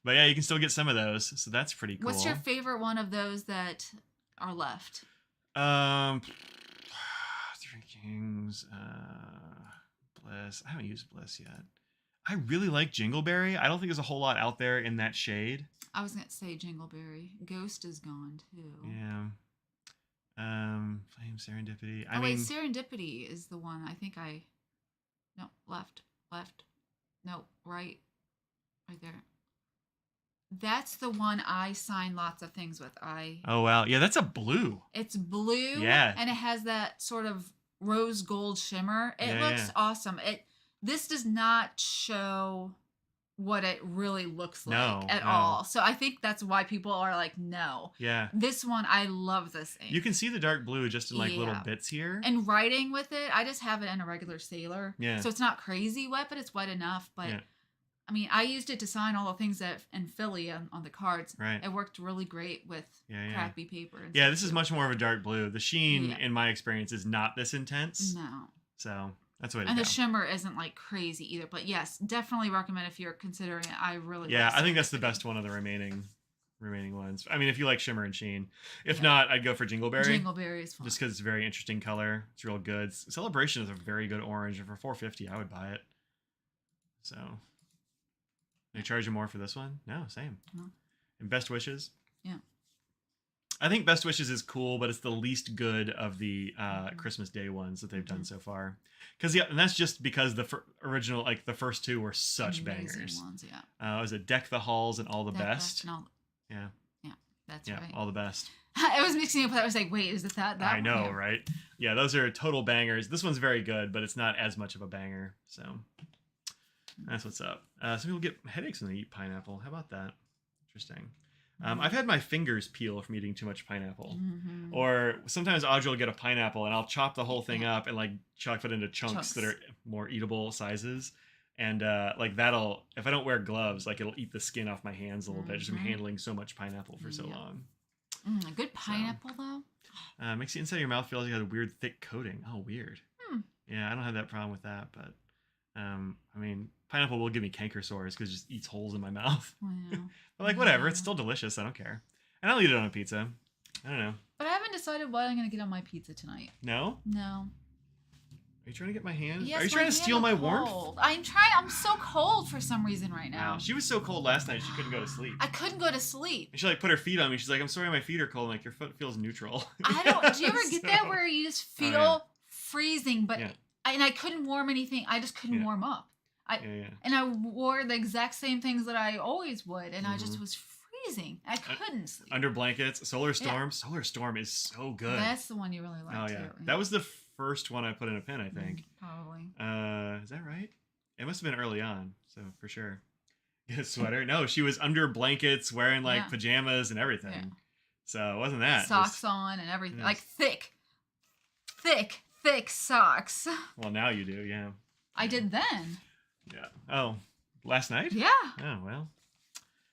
But yeah, you can still get some of those. So that's pretty cool. What's your favorite one of those that are left? Three Kings. Bliss. I haven't used Bliss yet. I really like Jingleberry. I don't think there's a whole lot out there in that shade. I was going to say Jingleberry. Ghost is gone too. Yeah. Flame, Serendipity. Wait, Serendipity is the one I think I... No, left. No, right there. That's the one I sign lots of things with. Oh, wow. Yeah, that's a blue. It's blue. Yeah. And it has that sort of rose gold shimmer. It looks awesome. This does not show what it really looks like at all. So I think that's why people are like, no. Yeah. This one, I love this ink. You can see the dark blue just in little bits here. And writing with it, I just have it in a regular Sailor. Yeah. So it's not crazy wet, but it's wet enough. But I mean, I used it to sign all the things in Philly on the cards. Right. It worked really great with crappy paper. And stuff this is much more of a dark blue. The sheen, in my experience, is not this intense. No. So that's what. And the shimmer isn't like crazy either. But yes, definitely recommend if you're considering it. I really. Yeah, I think that's the best one of the remaining ones. I mean, if you like shimmer and sheen. If not, I'd go for Jingleberry. Jingleberry is fun. Just because it's a very interesting color. It's real good. Celebration is a very good orange, and for $4.50, I would buy it. So. They charge you more for this one? No, same. No. And Best Wishes? Yeah. I think Best Wishes is cool, but it's the least good of the Christmas Day ones that they've done so far. And that's just because the original, like the first two were such amazing bangers. Ones, yeah. Was it Deck the Halls and All the Best? Yeah. Yeah, that's right. All the Best. I was mixing up with that. I was like, wait, is it that I know, one? right? Yeah, those are total bangers. This one's very good, but it's not as much of a banger. So that's what's up. Some people get headaches when they eat pineapple. How about that? Interesting. I've had my fingers peel from eating too much pineapple. Mm-hmm. Or sometimes Audrey will get a pineapple and I'll chop the whole thing up and like chop it into chunks that are more eatable sizes. And like that'll, if I don't wear gloves, like it'll eat the skin off my hands a little bit, just from handling so much pineapple for so long. A good pineapple though. Makes the inside of your mouth feel like you got a weird thick coating. Oh, weird. Yeah, I don't have that problem with that, but I mean, pineapple will give me canker sores because it just eats holes in my mouth. But like, whatever, it's still delicious. I don't care, and I'll eat it on a pizza. I don't know. But I haven't decided what I'm gonna get on my pizza tonight. No. No. Are you trying to get my hands? Yes, are you trying to steal my warmth? I'm trying. I'm so cold for some reason right now. Wow, she was so cold last night she couldn't go to sleep. I couldn't go to sleep. And she like put her feet on me. She's like, "I'm sorry, my feet are cold." I'm like, your foot feels neutral. I don't. Do you ever get that where you just feel freezing, but I couldn't warm anything. I just couldn't warm up. And I wore the exact same things that I always would, and I just was freezing. I couldn't sleep. Under blankets, Solar Storm. Solar Storm is so good. That's the one you really like too. That was the first one I put in a pen, I think. Probably. Is that right? It must have been early on, so for sure. Get a sweater. No, she was under blankets, wearing like pajamas and everything. So it wasn't that. Socks on and everything. Like thick socks. Well, now you do, yeah. I did then. Yeah. Oh, last night? Yeah. Oh, well.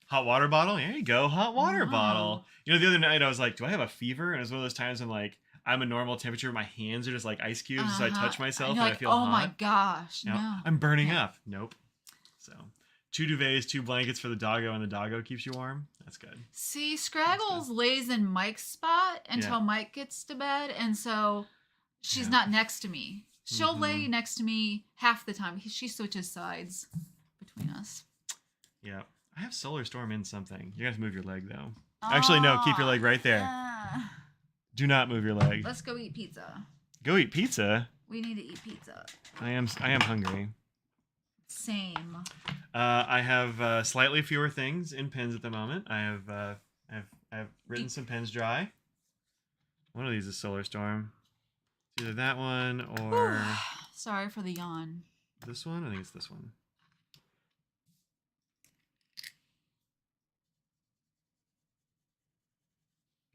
Hot water bottle? There you go. Hot water bottle. You know, the other night I was like, do I have a fever? And it was one of those times I'm like, I'm a normal temperature. My hands are just like ice cubes. So I touch myself and I feel hot. Oh my gosh. No. I'm burning up. Nope. So 2 duvets, 2 blankets for the doggo, and the doggo keeps you warm. That's good. See, Scraggles lays in Mike's spot until Mike gets to bed. And so she's not next to me. She'll lay next to me half the time. She switches sides between us. Yeah. I have Solar Storm in something. You have to move your leg, though. Actually, no. Keep your leg right there. Do not move your leg. Let's go eat pizza. Go eat pizza? We need to eat pizza. I am hungry. Same. I have slightly fewer things in pens at the moment. I have written some pens dry. One of these is Solar Storm. It's either that one or... Sorry for the yawn. This one? I think it's this one.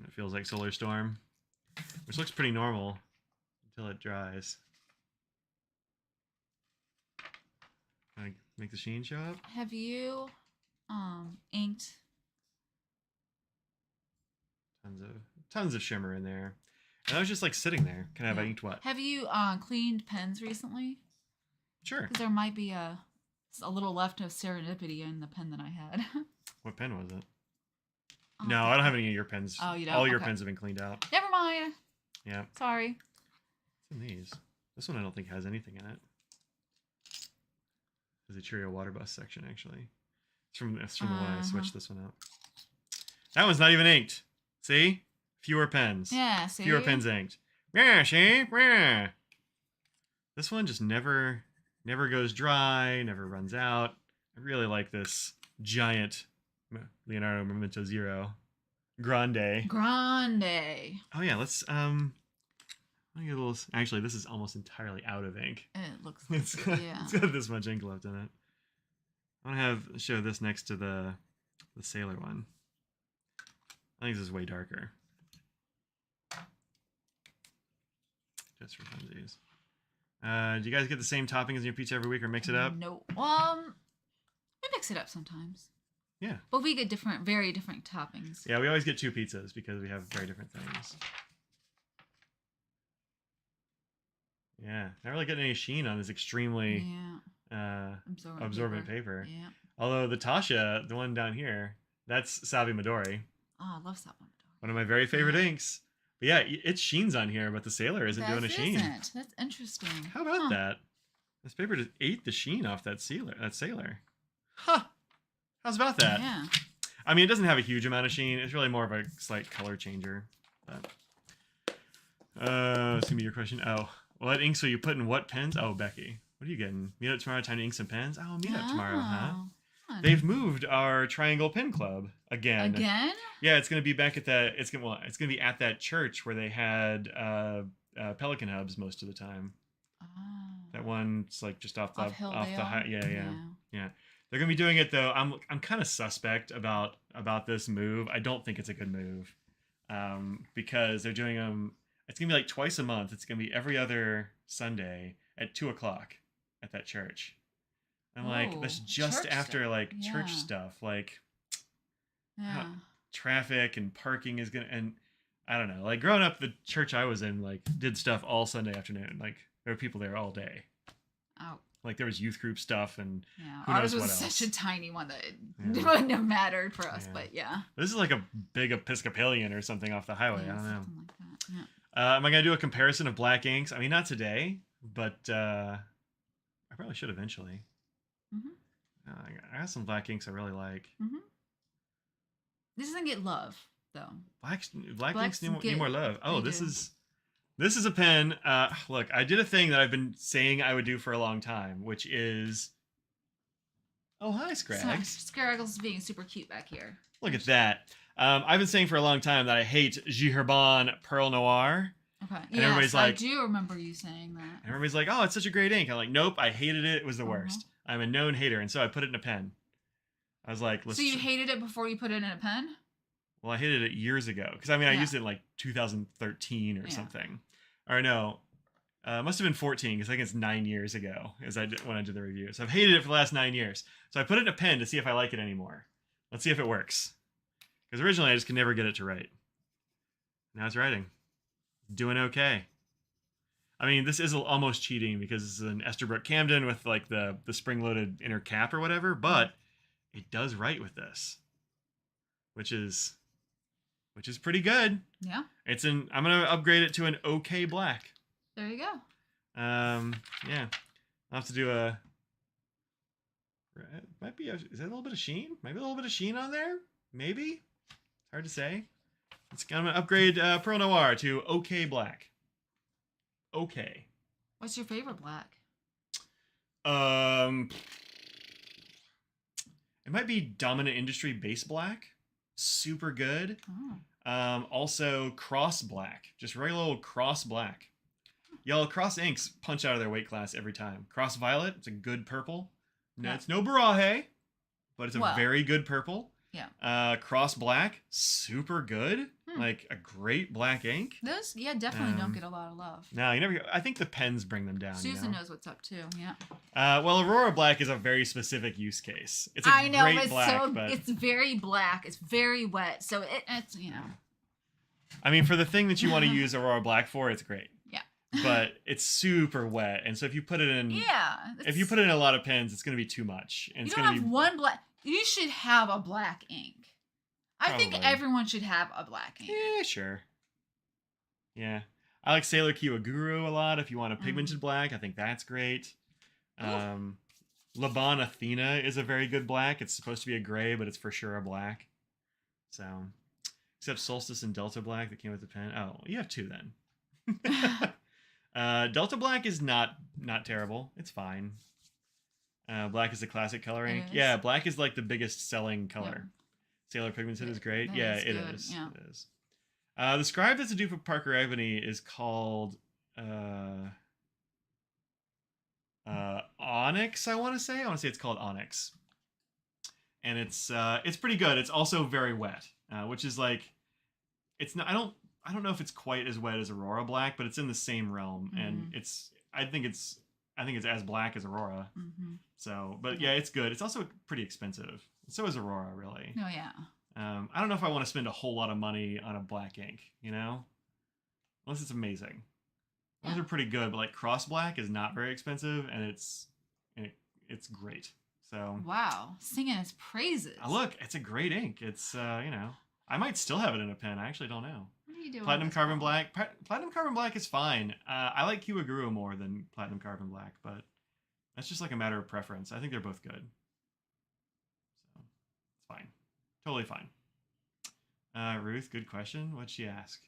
It feels like Solar Storm, which looks pretty normal until it dries. Can I make the sheen show up? Have you inked? Tons of shimmer in there. And I was just like sitting there. Can I have inked what? Have you cleaned pens recently? Sure. Because there might be a little left of serendipity in the pen that I had. What pen was it? No, I don't have any of your pens. Oh, you don't? All your pens have been cleaned out. Never mind. Yeah. Sorry. What's in these? This one I don't think has anything in it. There's a Cheerio water bus section, actually. It's from the one I switched this one out. That one's not even inked. See? Fewer pens. Yeah, see? Fewer pens inked. Yeah, see? Yeah. This one just never goes dry, never runs out. I really like this giant Leonardo Memento Zero Grande. Oh yeah, let's get a little. Actually, this is almost entirely out of ink. It looks. It's got this much ink left in it. I want to show this next to the Sailor one. I think this is way darker. Just for funsies. Do you guys get the same toppings in your pizza every week or mix it up? No. We mix it up sometimes. Yeah. But we get very different toppings. Yeah, we always get 2 pizzas because we have very different things. Yeah. Not really getting any sheen on this extremely absorbent paper. Yeah. Although the Tasha, the one down here, that's Sabi Midori. Oh, I love Sabi Midori. One of my very favorite inks. But yeah, it sheens on here, but the Sailor isn't doing a sheen. That's interesting. How about that? This paper just ate the sheen off that Sailor. Huh. How's about that? Yeah. I mean, it doesn't have a huge amount of sheen. It's really more of a slight color changer. But it's gonna be your question. Oh, what inks will you put in what pens? Oh, Becky, what are you getting? Meet up tomorrow, time to ink some pens? Oh, meet up tomorrow, huh? Fun. They've moved our Triangle Pen Club again. Again? Yeah, it's gonna be back at that. It's gonna be at that church where they had Pelican hubs most of the time. Oh. That one's like just off the high. Yeah. They're gonna be doing it though. I'm kind of suspect about this move. I don't think it's a good move, because they're doing them. It's gonna be like twice a month. It's gonna be every other Sunday at 2:00 at that church. And like that's just church after stuff. like church Yeah. stuff, like Yeah. traffic and parking is gonna, and I don't know. Like growing up, the church I was in like did stuff all Sunday afternoon. Like there were people there all day. Oh. Like there was youth group stuff and Yeah. who knows Ours was what else. such a tiny one that Yeah. it wouldn't have mattered for us, Yeah. but yeah. This is like a big Episcopalian or something off the highway. I don't know. Something like that. Yeah. Am I gonna do a comparison of black inks? I mean, not today, but I probably should eventually. I got some black inks I really like. This doesn't get love though. Black inks need more love. Oh, they this is a pen. Look, I did a thing that I've been saying I would do for a long time, which is. Oh, hi, Scraggs. Scraggles being super cute back here. Look at that. I've been saying for a long time that I hate Giherbon Pearl Noir. Okay. And everybody's like, I do remember you saying that. And everybody's like, oh, it's such a great ink. I'm like, nope, I hated it. It was the worst. I'm a known hater. And so I put it in a pen. I was like, so you hated it before you put it in a pen? Well, I hated it years ago. Because, I mean, I used it in like 2013 or something. Or no, it must have been 14 because I think it's 9 years ago when I did the review. So I've hated it for the last 9 years. So I put it in a pen to see if I like it anymore. Let's see if it works. Because originally I just could never get it to write. Now it's writing. Doing okay. I mean, this is almost cheating because this is an Esterbrook Camden with like the spring-loaded inner cap or whatever, but it does write with this, which is pretty good. Yeah. I'm gonna upgrade it to an okay black. There you go. Yeah, I'll have to do a. Is that a little bit of sheen? Maybe a little bit of sheen on there. Maybe. It's hard to say. I'm gonna upgrade Pearl Noir to okay black. Okay. What's your favorite black? It might be Dominant Industry Base Black. Super good. Oh. Also Cross Black. Just regular old Cross Black. Y'all, Cross inks punch out of their weight class every time. Cross Violet, it's a good purple. No, it's no Baraje, but it's a very good purple. Yeah. Cross Black, super good. Like a great black ink. Those, definitely don't get a lot of love. No, you never. I think the pens bring them down. Susan knows what's up too. Yeah. Well, Aurora Black is a very specific use case. It's a great black, but it's very black. It's very wet, so it's I mean, for the thing that you want to use Aurora Black for, it's great. Yeah. But it's super wet, and so if you put it in, if you put it in a lot of pens, it's going to be too much. And you don't have one black. You should have a black ink. I think everyone should have a black ink. Yeah, sure. Yeah. I like Sailor Kiwaguru a lot if you want a pigmented black. I think that's great. Laban Athena is a very good black. It's supposed to be a gray, but it's for sure a black. So, except Solstice and Delta Black that came with the pen. Oh, you have two then. Delta Black is not terrible. It's fine. Black is the classic color ink. Yeah, black is like the biggest selling color. Yeah. Sailor Pigmented is great. Yeah, it is. Yeah. It is. The scribe that's a dupe of Parker Ebony is called Onyx, I want to say it's called Onyx. And it's pretty good. It's also very wet, which is like, it's not, I don't know if it's quite as wet as Aurora Black, but it's in the same realm. And I think it's as black as Aurora. So, but yeah, it's good. It's also pretty expensive. So is Aurora, really. Oh, yeah. I don't know if I want to spend a whole lot of money on a black ink, unless it's amazing. Those are pretty good, but like Cross Black is not very expensive, and it's great. So wow, singing its praises. Look, it's a great ink. It's I might still have it in a pen. I actually don't know. What are you doing? Platinum Carbon Black. Platinum Carbon Black is fine. I like Kiwaguru more than Platinum Carbon Black, but that's just like a matter of preference. I think they're both good. So it's fine. Totally fine. Ruth, good question. What'd she ask?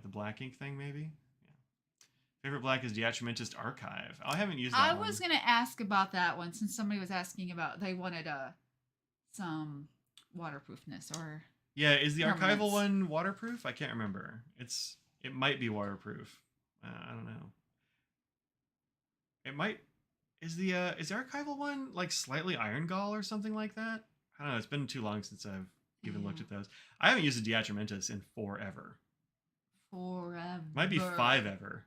The black ink thing, maybe? Yeah. Favorite black is Diatramentis Archive. Oh, I haven't used that one. I was going to ask about that one since somebody was asking about, they wanted some waterproofness or... Yeah, is the archival one waterproof? I can't remember. It might be waterproof. I don't know. It might... Is the archival one like slightly iron gall or something like that? I don't know. It's been too long since I've even looked at those. I haven't used a Diatramentis in forever. Might be 5 ever.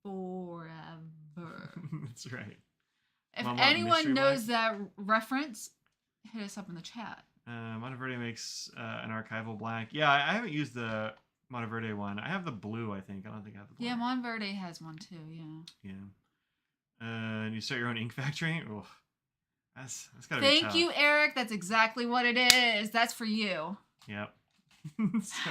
Forever. That's right. If What, anyone mystery knows black? that reference, hit us up in the chat. Monteverde makes an archival black. Yeah, I haven't used the Monteverde one. I have the blue, I think. I don't think I have the black. Yeah, Monteverde has one too. Yeah. Yeah. And you start your own ink factory? Oof. That's gotta be tough. Thank you, Eric. That's exactly what it is. That's for you. Yep. So,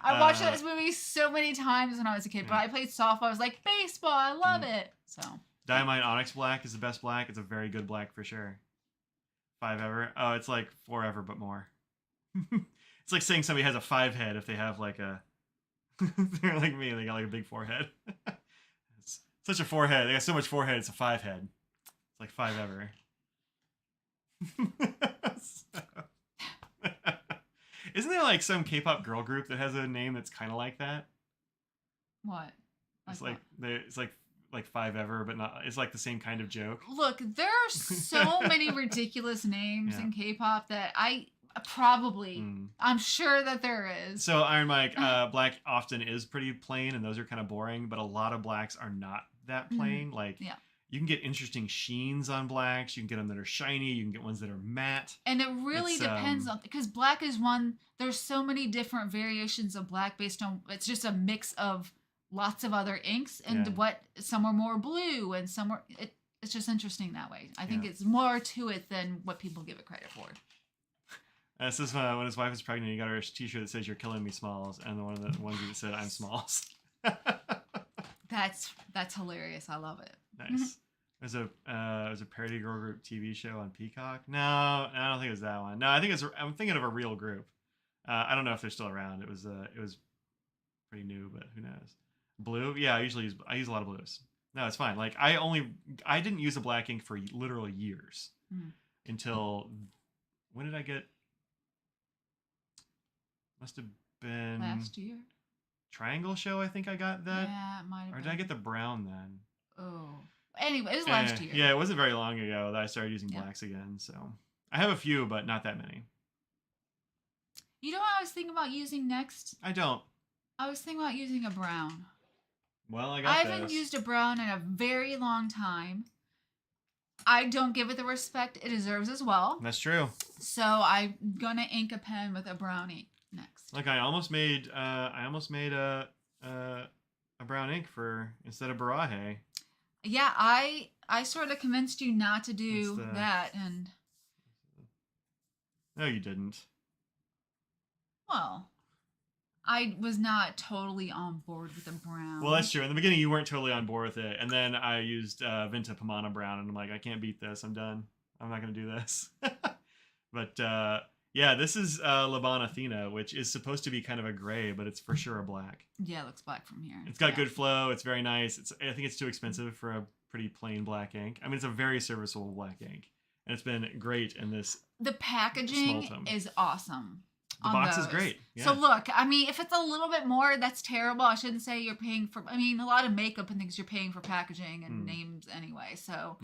I watched this movie so many times when I was a kid, but I played softball. I was like, baseball, I love it. So Diamine Onyx Black is the best black. It's a very good black for sure. 5 ever. Oh, it's like 4 ever, but more. It's like saying somebody has a 5 head if they have like a. They're like me. They got like a big forehead. It's such a forehead. They got so much forehead. It's a 5 head. It's like 5 ever. Isn't there like some K-pop girl group that has a name that's kind of like that? what? It's like it's like 5 ever, but not. It's like the same kind of joke. Look, there are so many ridiculous names in K-pop that I'm sure that there is. So Iron Mike, black often is pretty plain, and those are kind of boring. But a lot of blacks are not that plain. Like you can get interesting sheens on blacks. You can get them that are shiny. You can get ones that are matte. And it really depends on, because black is one. There's so many different variations of black based on. It's just a mix of lots of other inks, and what some are more blue and some are. It's just interesting that way. I think it's more to it than what people give it credit for. This is when his wife was pregnant. He got her a T-shirt that says "You're killing me, Smalls," and one of the ones that said "I'm Smalls." That's hilarious. I love it. Nice. There's a parody girl group TV show on Peacock. No, I don't think it was that one. No, I think I'm thinking of a real group. I don't know if they're still around. It was pretty new, but who knows? Blue? Yeah, I use a lot of blues. No, it's fine. Like I didn't use a black ink for literal years until when did I get? Must have been last year. Triangle Show. I think I got that. Yeah, it might have been. Or did I get the brown then? Oh. Anyway, it was last year. Yeah, it wasn't very long ago that I started using blacks again. So I have a few, but not that many. You know what I was thinking about using next? I don't. I was thinking about using a brown. Well, I haven't used a brown in a very long time. I don't give it the respect it deserves as well. That's true. So I'm gonna ink a pen with a brown ink next. Like I almost made a brown ink for instead of Baraje. Yeah, I sort of convinced you not to do that, and no, you didn't. Well, I was not totally on board with the brown. Well, that's true. In the beginning, you weren't totally on board with it, and then I used Vinta Pomona Brown, and I'm like, I can't beat this. I'm done. I'm not gonna do this. But yeah, this is Laban Athena, which is supposed to be kind of a gray, but it's for sure a black. Yeah, it looks black from here. It's got good flow. It's very nice. I think it's too expensive for a pretty plain black ink. I mean, it's a very serviceable black ink, and it's been great in this. The packaging is awesome. The box is great. Yeah. So look, I mean, if it's a little bit more, that's terrible. I shouldn't say you're paying for. I mean, a lot of makeup and things you're paying for packaging and names anyway. So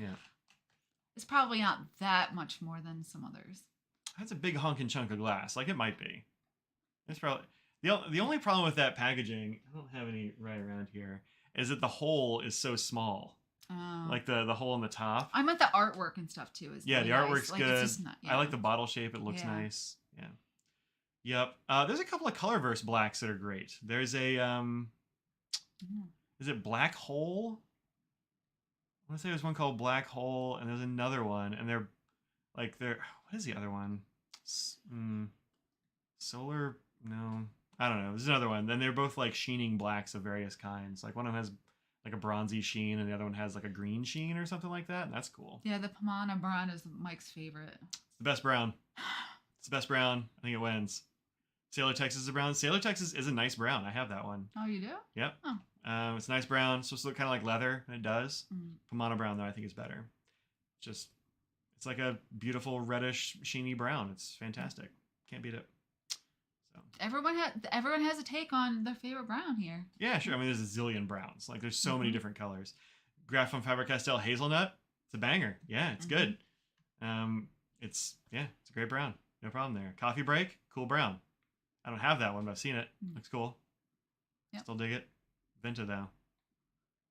it's probably not that much more than some others. That's a big honking chunk of glass. Like it might be. It's probably the only problem with that packaging. I don't have any right around here. Is that the hole is so small. Like the hole in the top. I meant the artwork and stuff too. The artwork's good. It's just I like the bottle shape. It looks nice. Yeah. Yep. There's a couple of Colorverse blacks that are great. There's a is it Black Hole? I want to say there's one called Black Hole, and there's another one, and they're what is the other one? Solar? No, I don't know. There's another one. Then they're both like sheening blacks of various kinds. Like one of them has like a bronzy sheen, and the other one has like a green sheen or something like that. And that's cool. Yeah, the Pomona brown is Mike's favorite. It's the best brown. It's the best brown. I think it wins. Sailor Texas is a brown. Sailor Texas is a nice brown. I have that one. Oh, you do? Yep. Oh. It's a nice brown. It's supposed to look kind of like leather, and it does. Pomona brown, though, I think is better. It's like a beautiful reddish, sheeny brown. It's fantastic. Can't beat it. So everyone has a take on their favorite brown here. Yeah, sure. I mean, there's a zillion browns. Like there's so many different colors. Graf von Faber-Castell Hazelnut. It's a banger. Yeah, it's good. It's a great brown. No problem there. Coffee Break, cool brown. I don't have that one, but I've seen it. Looks cool. Yep. Still dig it. Vinta though.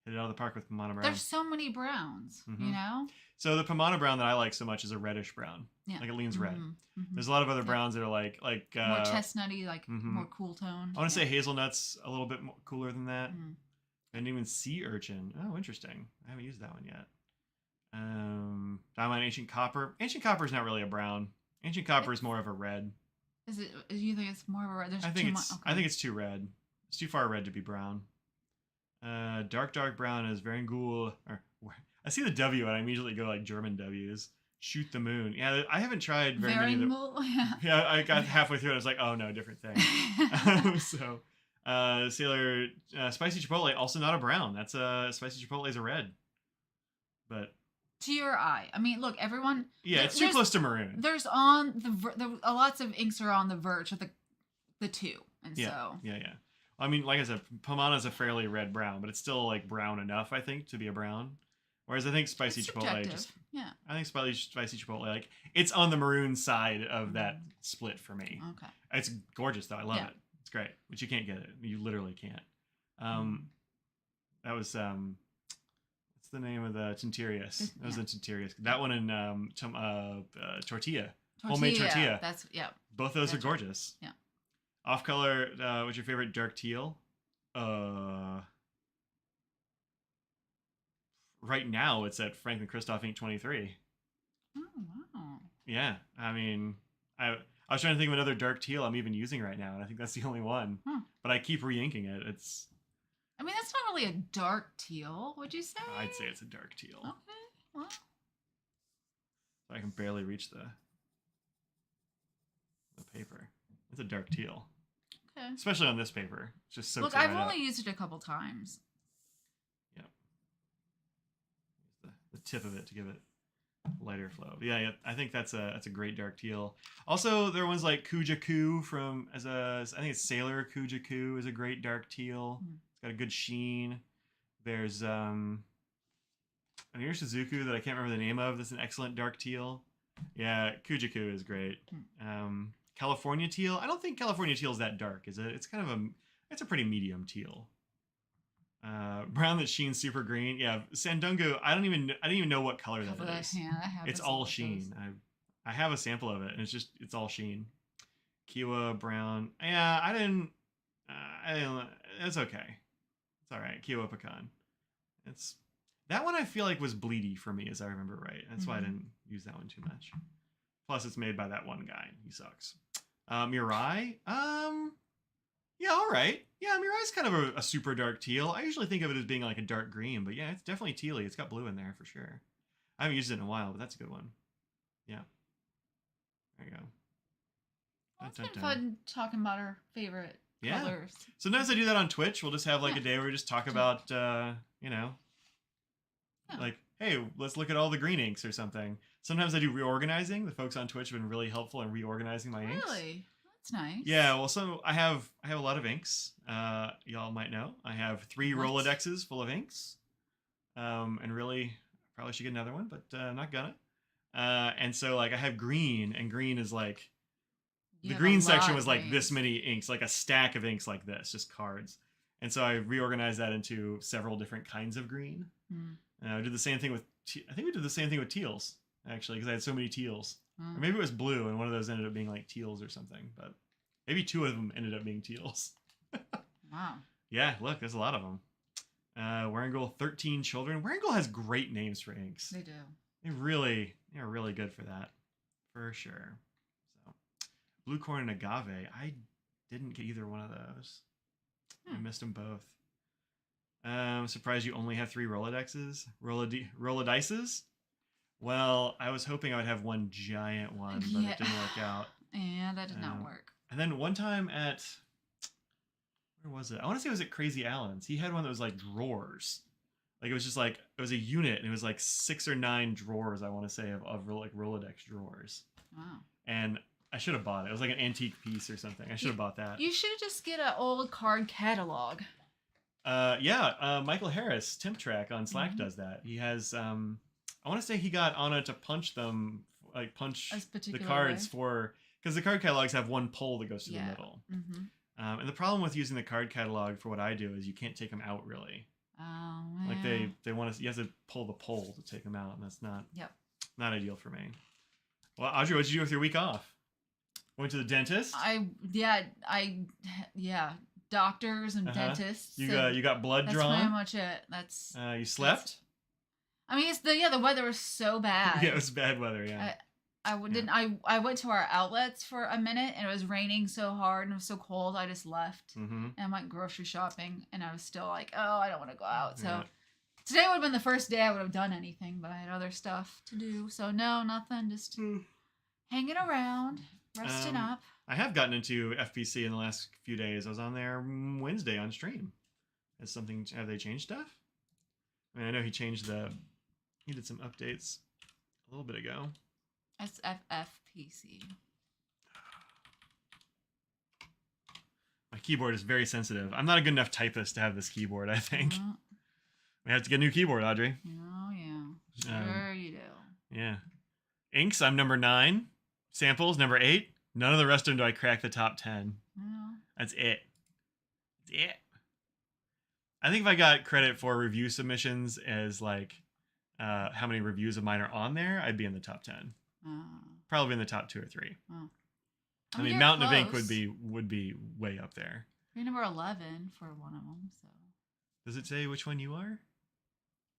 Hit it out of the park with Pomona Brown. There's so many browns, you know? So the Pomona Brown that I like so much is a reddish brown. Yeah. Like it leans red. Mm-hmm. There's a lot of other browns that are like more chestnutty, like more cool tone. I want to say hazelnut's a little bit more cooler than that. Mm. And even sea urchin. Oh, interesting. I haven't used that one yet. Diamond Ancient Copper. Ancient Copper is not really a brown. Ancient Copper is more of a red. Is it? You think it's more of a red? I think it's too red. It's too far red to be brown. Dark brown is Varangul. I see the W and I immediately go like German W's. Shoot the moon. Yeah, I haven't tried very many. Yeah, I got halfway through it. I was like, oh no, different thing. So, Sailor Spicy Chipotle, also not a brown. That's Spicy Chipotle is a red. But to your eye, I mean, look, everyone. Yeah, it's too close to maroon. There's on lots of inks are on the verge of the two, and so. Yeah. I mean, like I said, Pomana's a fairly red brown, but it's still like brown enough, I think, to be a brown. Whereas I think Spicy Chipotle, I think Spicy Chipotle, like it's on the maroon side of that split for me. Okay, it's gorgeous though. I love it. It's great, but you can't get it. You literally can't. That was what's the name of the Tintirius? That was the Tintirius. That one in tortilla, homemade tortilla. That's Both those are gorgeous. Yeah. Off color. What's your favorite dark teal? Right now, it's at Franklin Christoph Ink 23. Oh, wow. Yeah. I mean, I was trying to think of another dark teal I'm even using right now, and I think that's the only one. But I keep re-inking it. I mean, that's not really a dark teal, would you say? I'd say it's a dark teal. Okay. Well. I can barely reach the paper. It's a dark teal. Okay. Especially on this paper. It's just so Look, I've only used it a couple times. The tip of it to give it lighter flow. But yeah, I think that's a great dark teal. Also, there are ones like Kujaku I think it's Sailor Kujaku is a great dark teal. It's got a good sheen. There's an Iri Suzuku that I can't remember the name of. That's an excellent dark teal. Yeah, Kujaku is great. California teal. I don't think California teal is that dark, is it? It's kind of it's a pretty medium teal. Brown that sheen super green. Yeah, Sandungo. I didn't even know what color that is. Yeah, I have. It's all sheen. I have a sample of it, and it's all sheen. Kiwa brown. Yeah, I didn't. It's okay. It's all right. Kiwa pecan. That one I feel like was bleedy for me, as I remember right. That's why I didn't use that one too much. Plus, it's made by that one guy. He sucks. Mirai. Yeah, all right. Yeah, Mirai's kind of a super dark teal. I usually think of it as being like a dark green, but yeah, it's definitely tealy. It's got blue in there for sure. I haven't used it in a while, but that's a good one. Yeah. There you go. Well, it's been fun talking about our favorite colors. Sometimes I do that on Twitch. We'll just have like a day where we just talk about, like, hey, let's look at all the green inks or something. Sometimes I do reorganizing. The folks on Twitch have been really helpful in reorganizing my inks. Really? That's nice. Yeah, well, so I have a lot of inks. Y'all might know. I have 3 Rolodexes full of inks. And really, probably should get another one, but I'm not gonna. And so, like, I have green, and green is like... The green section was like this many inks, like a stack of inks like this, just cards. And so I reorganized that into several different kinds of green. I did the same thing with... I think we did the same thing with teals, actually, because I had so many teals. Or maybe it was blue, and one of those ended up being like teals or something. But maybe 2 of them ended up being teals. Wow. Yeah, look, there's a lot of them. Warangul 13 Children. Warangul has great names for inks. They do. They're really good for that, for sure. So, Blue Corn and Agave. I didn't get either one of those. I missed them both. I'm surprised you only have 3 Rolodexes. Rolodices? Well, I was hoping I would have one giant one, but it didn't work out. Yeah, that did not work. And then one time at... Where was it? I want to say it was at Crazy Allen's. He had one that was like drawers. Like it was just like... It was a unit, and it was like 6 or 9 drawers, I want to say, of like Rolodex drawers. Wow. And I should have bought it. It was like an antique piece or something. I should have bought that. You should just get an old card catalog. Michael Harris, Temp Track on Slack does that. He has... I want to say he got Anna to punch them, like punch the cards for, because the card catalogs have one pole that goes to the middle. And the problem with using the card catalog for what I do is you can't take them out really. Oh, Like yeah. they want to. You have to pull the pole to take them out, and that's not Yep. not ideal for me. Well, Audrey, what did you do with your week off? Went to the dentist. Yeah, doctors and Uh-huh. dentists. You So got blood that's drawn. pretty much it. That's. You slept. I mean, the weather was so bad. Yeah, it was bad weather. Yeah. I went to our outlets for a minute and it was raining so hard and it was so cold. I just left and I went grocery shopping and I was still like, oh, I don't want to go out. So today would have been the first day I would have done anything, but I had other stuff to do. So no, nothing. Just hanging around, resting up. I have gotten into FPC in the last few days. I was on there Wednesday on stream. Have they changed stuff? I mean, I know he did some updates a little bit ago. SFFPC. My keyboard is very sensitive. I'm not a good enough typist to have this keyboard, I think. We have to get a new keyboard, Audrey. Oh, yeah. Sure you do. Yeah. Inks, I'm number 9. Samples, number 8. None of the rest of them do I crack the top 10. That's it. That's it. I think if I got credit for review submissions as like how many reviews of mine are on there, I'd be in the top 10. Probably in the top 2 or 3. I mean, Mountain of Ink would be way up there. You're number 11 for one of them. So. Does it say which one you are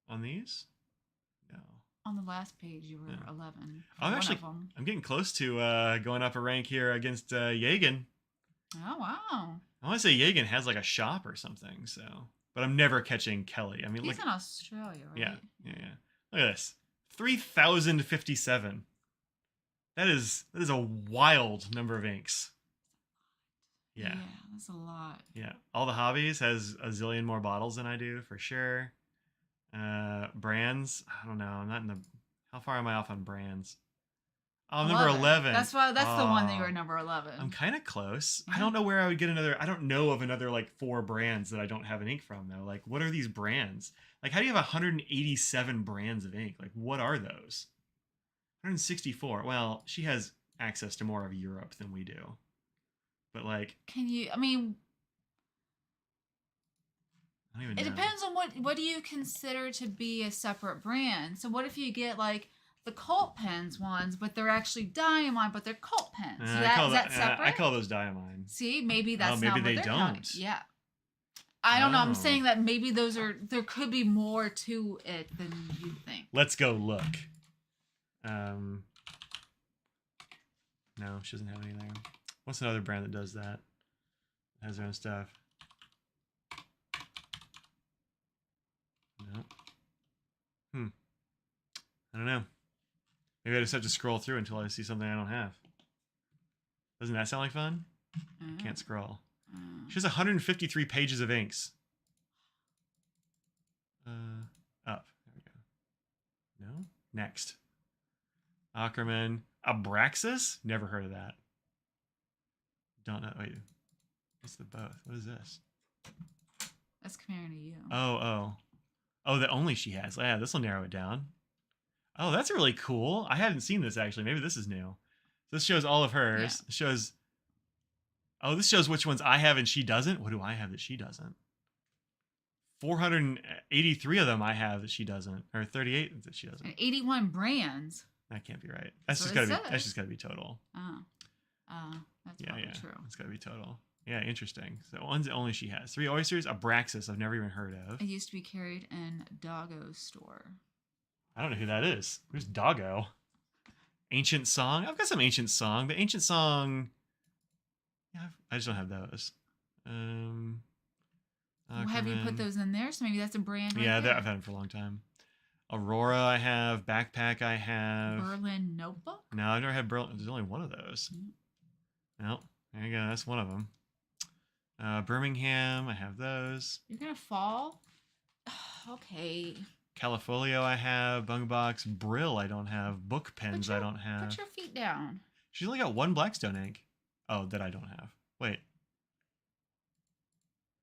on these? No. On the last page, you were 11. I'm getting close to going up a rank here against Yagen. Oh, wow. I want to say Yagen has like a shop or something, so. But I'm never catching Kelly. I mean, he's in Australia, right? Yeah. Look at this. 3,057. That is a wild number of inks. Yeah. Yeah, that's a lot. Yeah. All the Hobbies has a zillion more bottles than I do, for sure. Brands, I don't know. I'm not in the... How far am I off on brands? Oh, I'm number 11. That's the one that you were number 11. I'm kind of close. I don't know where I would get another... I don't know of another, like, 4 brands that I don't have an ink from, though. Like, what are these brands? Like, how do you have 187 brands of ink? Like, what are those? 164. Well, she has access to more of Europe than we do. But, like... I mean... I don't even know. It depends on what do you consider to be a separate brand. So what if you get, like, the Cult Pens ones, but they're actually Diamond, but they're Cult Pens. Is that separate? I call those Diamond. See, maybe that's not what they they're don't. counting. Yeah. I don't know. I'm saying that maybe there could be more to it than you think. Let's go look. No, she doesn't have any there. What's another brand that does that? Has their own stuff. No. I don't know. Maybe I just have to scroll through until I see something I don't have. Doesn't that sound like fun? Can't scroll. She has 153 pages of inks. Up. There we go. No? Next. Ackerman. Abraxas? Never heard of that. Don't know. Wait. What's the both? What is this? That's comparing to you. Oh, that only she has. Yeah, this will narrow it down. Oh, that's really cool. I hadn't seen this, actually. Maybe this is new. This shows all of hers. Yeah. This shows which ones I have and she doesn't. What do I have that she doesn't? 483 of them I have that she doesn't. Or 38 that she doesn't. And 81 brands. That can't be right. That's just gotta be total. That's probably true. It's gotta be total. Yeah, interesting. So ones that only she has. 3 oysters, Abraxas, I've never even heard of. It used to be carried in Doggo's store. I don't know who that is. Who's Doggo? Ancient Song? I've got some Ancient Song, but Ancient Song... Yeah, I just don't have those. Have you put those in there? So maybe that's a brand right there. I've had them for a long time. Aurora I have. Backpack I have. Berlin Notebook? No, I've never had Berlin. There's only one of those. No, there you go. That's one of them. Birmingham, I have those. You're going to fall? Okay. Califolio I have. Bungbox. Brill I don't have. Book Pens I don't have. Put your feet down. She's only got 1 Blackstone ink. Oh, that I don't have. Wait.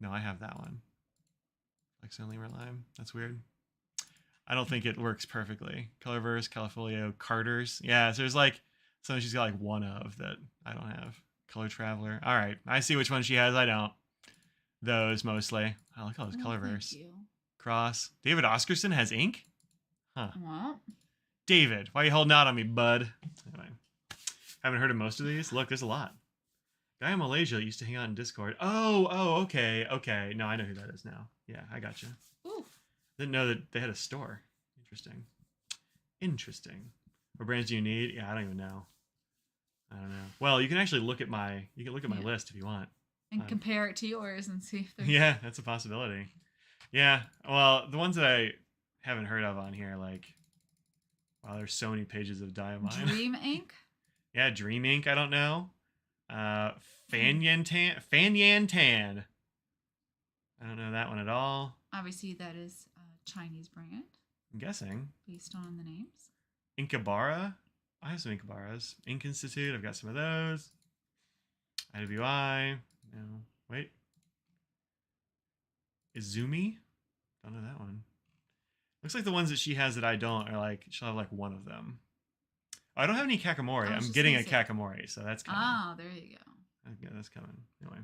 No, I have that one. Blackstone Lemur Lime. That's weird. I don't think it works perfectly. Colorverse, Califolio, Carter's. Yeah, so there's like, something she's got like 1 of that I don't have. Color Traveler. All right, I see which one she has. I don't. Those mostly. I like all those Colorverse. Thank you. Cross. David Oscarson has ink? Huh. Well, David, why are you holding out on me, bud? Anyway. Haven't heard of most of these. Look, there's a lot. Guy in Malaysia used to hang out in Discord. Oh, okay. No, I know who that is now. Yeah, I gotcha. ooh. Didn't know that they had a store. Interesting. What brands do you need? Yeah, I don't even know. I don't know. Well, you can actually look at my list if you want. And compare it to yours and see if there's... Yeah, that's a possibility. Yeah. Well, the ones that I haven't heard of on here, like, wow, there's so many pages of Diamine. Dream Ink? Yeah, Dream Ink, I don't know. Fanyan Tan. I don't know that one at all. Obviously, that is a Chinese brand. I'm guessing. Based on the names. Inkabara. I have some Inkabaras. Ink Institute. I've got some of those. IWI. No. Wait. Izumi? Don't know that one. Looks like the ones that she has that I don't are like, she'll have like one of them. I don't have any Kakamori. I'm getting a Kakamori, so that's coming. Oh, there you go. Yeah, that's coming. Anyway.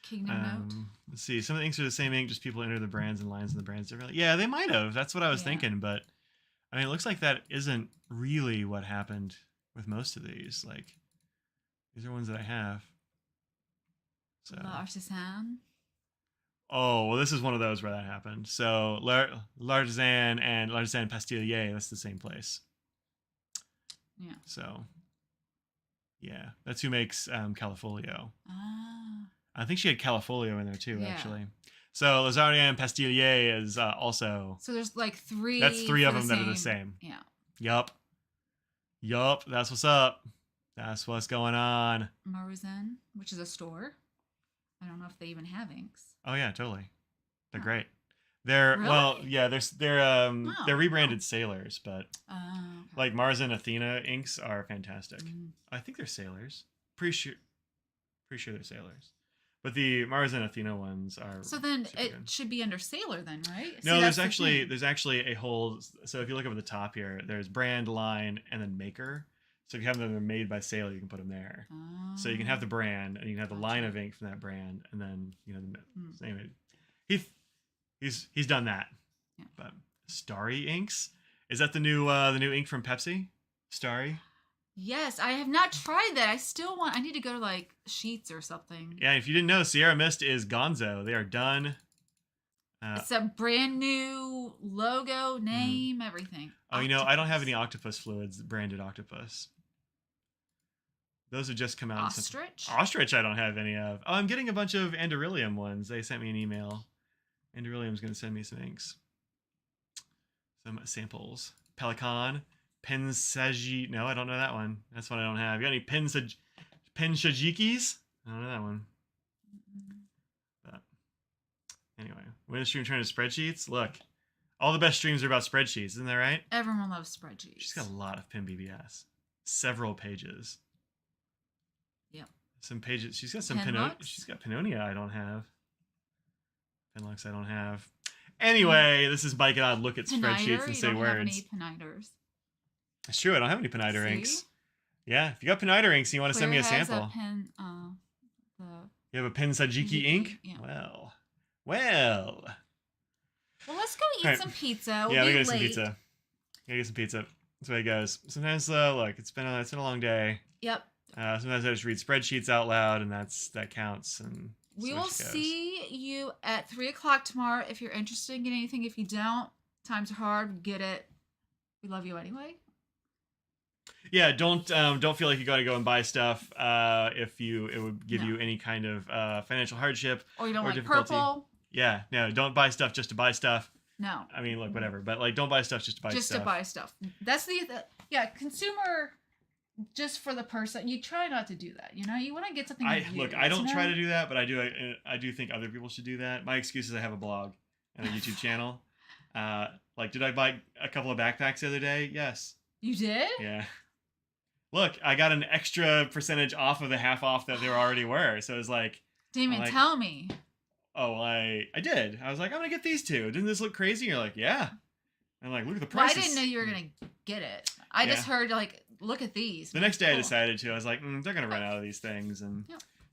Kingdom Note. Let's see. Some of the inks are the same ink, just people enter the brands and lines in the brands differently. Yeah, they might have. That's what I was thinking, but I mean, it looks like that isn't really what happened with most of these. Like, these are ones that I have. So. L'Artisan. Oh, well, this is one of those where that happened. So, L'Artisan and L'Artisan Pastillier, that's the same place. Yeah. So, yeah, that's who makes Califolio. Ah. I think she had Califolio in there too, actually. So L'Artisan Pastillier is also. So there's like three. That's three of them that are the same. Yeah. Yup. That's what's up. That's what's going on. Maruzen, which is a store. I don't know if they even have inks. Oh yeah, totally. They're great. They're really? Well, yeah. They're rebranded sailors, but like Mars and Athena inks are fantastic. I think they're sailors. Pretty sure they're sailors. But the Mars and Athena ones are. So then it should be under Sailor, then, right? No, there's actually a whole. So if you look up at the top here, there's brand, line, and then maker. So if you have them made by Sailor, you can put them there. Oh. So you can have the brand, and you can have the line of ink from that brand, and then anyway, he's done that. Yeah. But Starry inks, is that the new ink from Pepsi? Starry. Yes, I have not tried that. I need to go to like Sheets or something. Yeah, if you didn't know, Sierra Mist is Gonzo. They are done. It's a brand new logo, name, everything. Oh, I don't have any octopus fluids, branded octopus. Those have just come out. Ostrich? Ostrich I don't have any of. Oh, I'm getting a bunch of Andoryllium ones. They sent me an email. Andoryllium's going to send me some inks. Some samples. Pelican. Pensaji. No, I don't know that one. That's one I don't have. You got any Penshajikis? I don't know that one. But anyway, when the stream turned to spreadsheets, look, all the best streams are about spreadsheets, isn't that right? Everyone loves spreadsheets. She's got a lot of Pin BBS. Several pages. Yep. Some pages. She's got some She's got Pinonia I don't have. Pinlux I don't have. Anyway, this is Mike and I look at spreadsheets and say words. You don't have any Piniders. It's true. I don't have any Piniter inks. Yeah, if you got Piniter inks and you want to send me a sample. You have a Pensajiki ink? Yeah. Well. Well, let's go eat some pizza. Yeah, we gotta get some pizza. Gotta get some pizza. That's the way it goes. Sometimes, look, it's been a long day. Yep. Sometimes I just read spreadsheets out loud, and that counts. And we will see you at 3:00 tomorrow if you're interested in getting anything. If you don't, times are hard. Get it. We love you anyway. Yeah, don't feel like you got to go and buy stuff if it would give you any kind of financial hardship or you don't like difficulty. purple. Yeah, no, don't buy stuff just to buy stuff. No. I mean, look, whatever, but like, don't buy stuff just to buy stuff. Just to buy stuff. That's consumer. Just for the person, you try not to do that. You want to get something. I don't try to do that, but I do think other people should do that. My excuse is I have a blog and a YouTube channel. Did I buy a couple of backpacks the other day? Yes. You did? Yeah. Look, I got an extra percentage off of the half off that there already were. So it was like... Damon, tell me. Oh, well, I did. I was like, I'm going to get these two. Didn't this look crazy? You're like, yeah. I'm like, look at the prices. Well, I didn't know you were going to get it. I just heard, look at these. The next day I decided to. I was like, they're going to run out of these things. And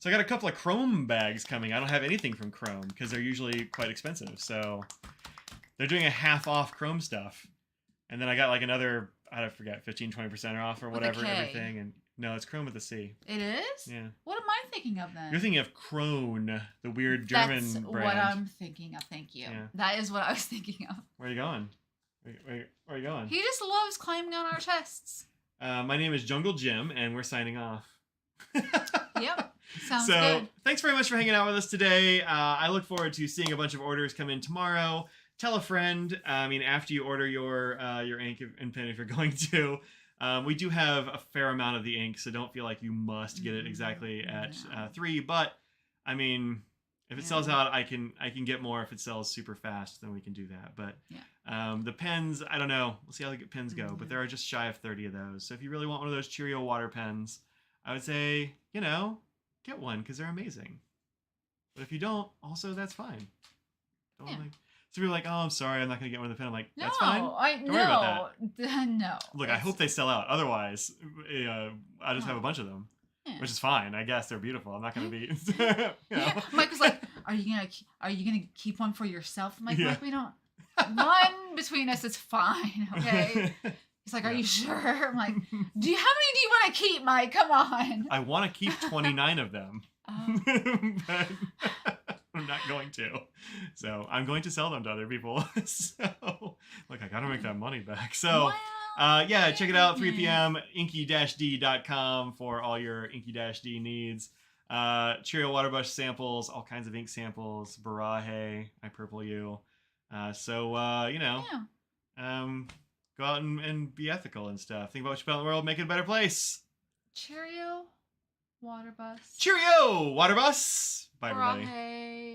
So I got a couple of Chrome bags coming. I don't have anything from Chrome because they're usually quite expensive. So they're doing a half off Chrome stuff. And then I got like another, I forget, 15-20% off or With a whatever, K. everything. And no, it's Chrome with a C. It is? Yeah. What am I thinking of then? You're thinking of Krone, the weird German That's brand. what I'm thinking of. Thank you. Yeah. That is what I was thinking of. Where are you going? Where are you going? He just loves climbing on our chests. My name is Jungle Jim, and we're signing off. Yep. Sounds So, good. thanks very much for hanging out with us today. I look forward to seeing a bunch of orders come in tomorrow. Tell a friend. After you order your ink and pen, if you're going to. We do have a fair amount of the ink, so don't feel like you must get it exactly at 3. But if it sells out, I can get more. If it sells super fast, then we can do that. But the pens, I don't know. We'll see how the pens go. But there are just shy of 30 of those. So if you really want one of those Cheerio water pens, I would say, get one because they're amazing. But if you don't, also that's fine. So people are like, oh, I'm sorry, I'm not going to get one of the pen. I'm like, that's fine. Don't worry about that. No. Look, I hope they sell out. Otherwise, I just have a bunch of them, which is fine. I guess they're beautiful. I'm not going to be. Mike was like, "Are you gonna keep one for yourself?" I'm like, Mike, we don't. One between us is fine, okay? He's like, "Are you sure?" I'm like, How many do you want to keep, Mike? Come on. I want to keep 29 of them, but I'm not going to. So I'm going to sell them to other people. So look, I gotta make that money back. So check it out. 3 p.m. inky-d.com for all your inky-d needs. Cheerio water brush samples, all kinds of ink samples, Barahe, I purple you. Go out and be ethical and stuff. Think about what you put in the world, make it a better place. Cheerio water bus. Cheerio water bus. Bye, everybody. Barahe.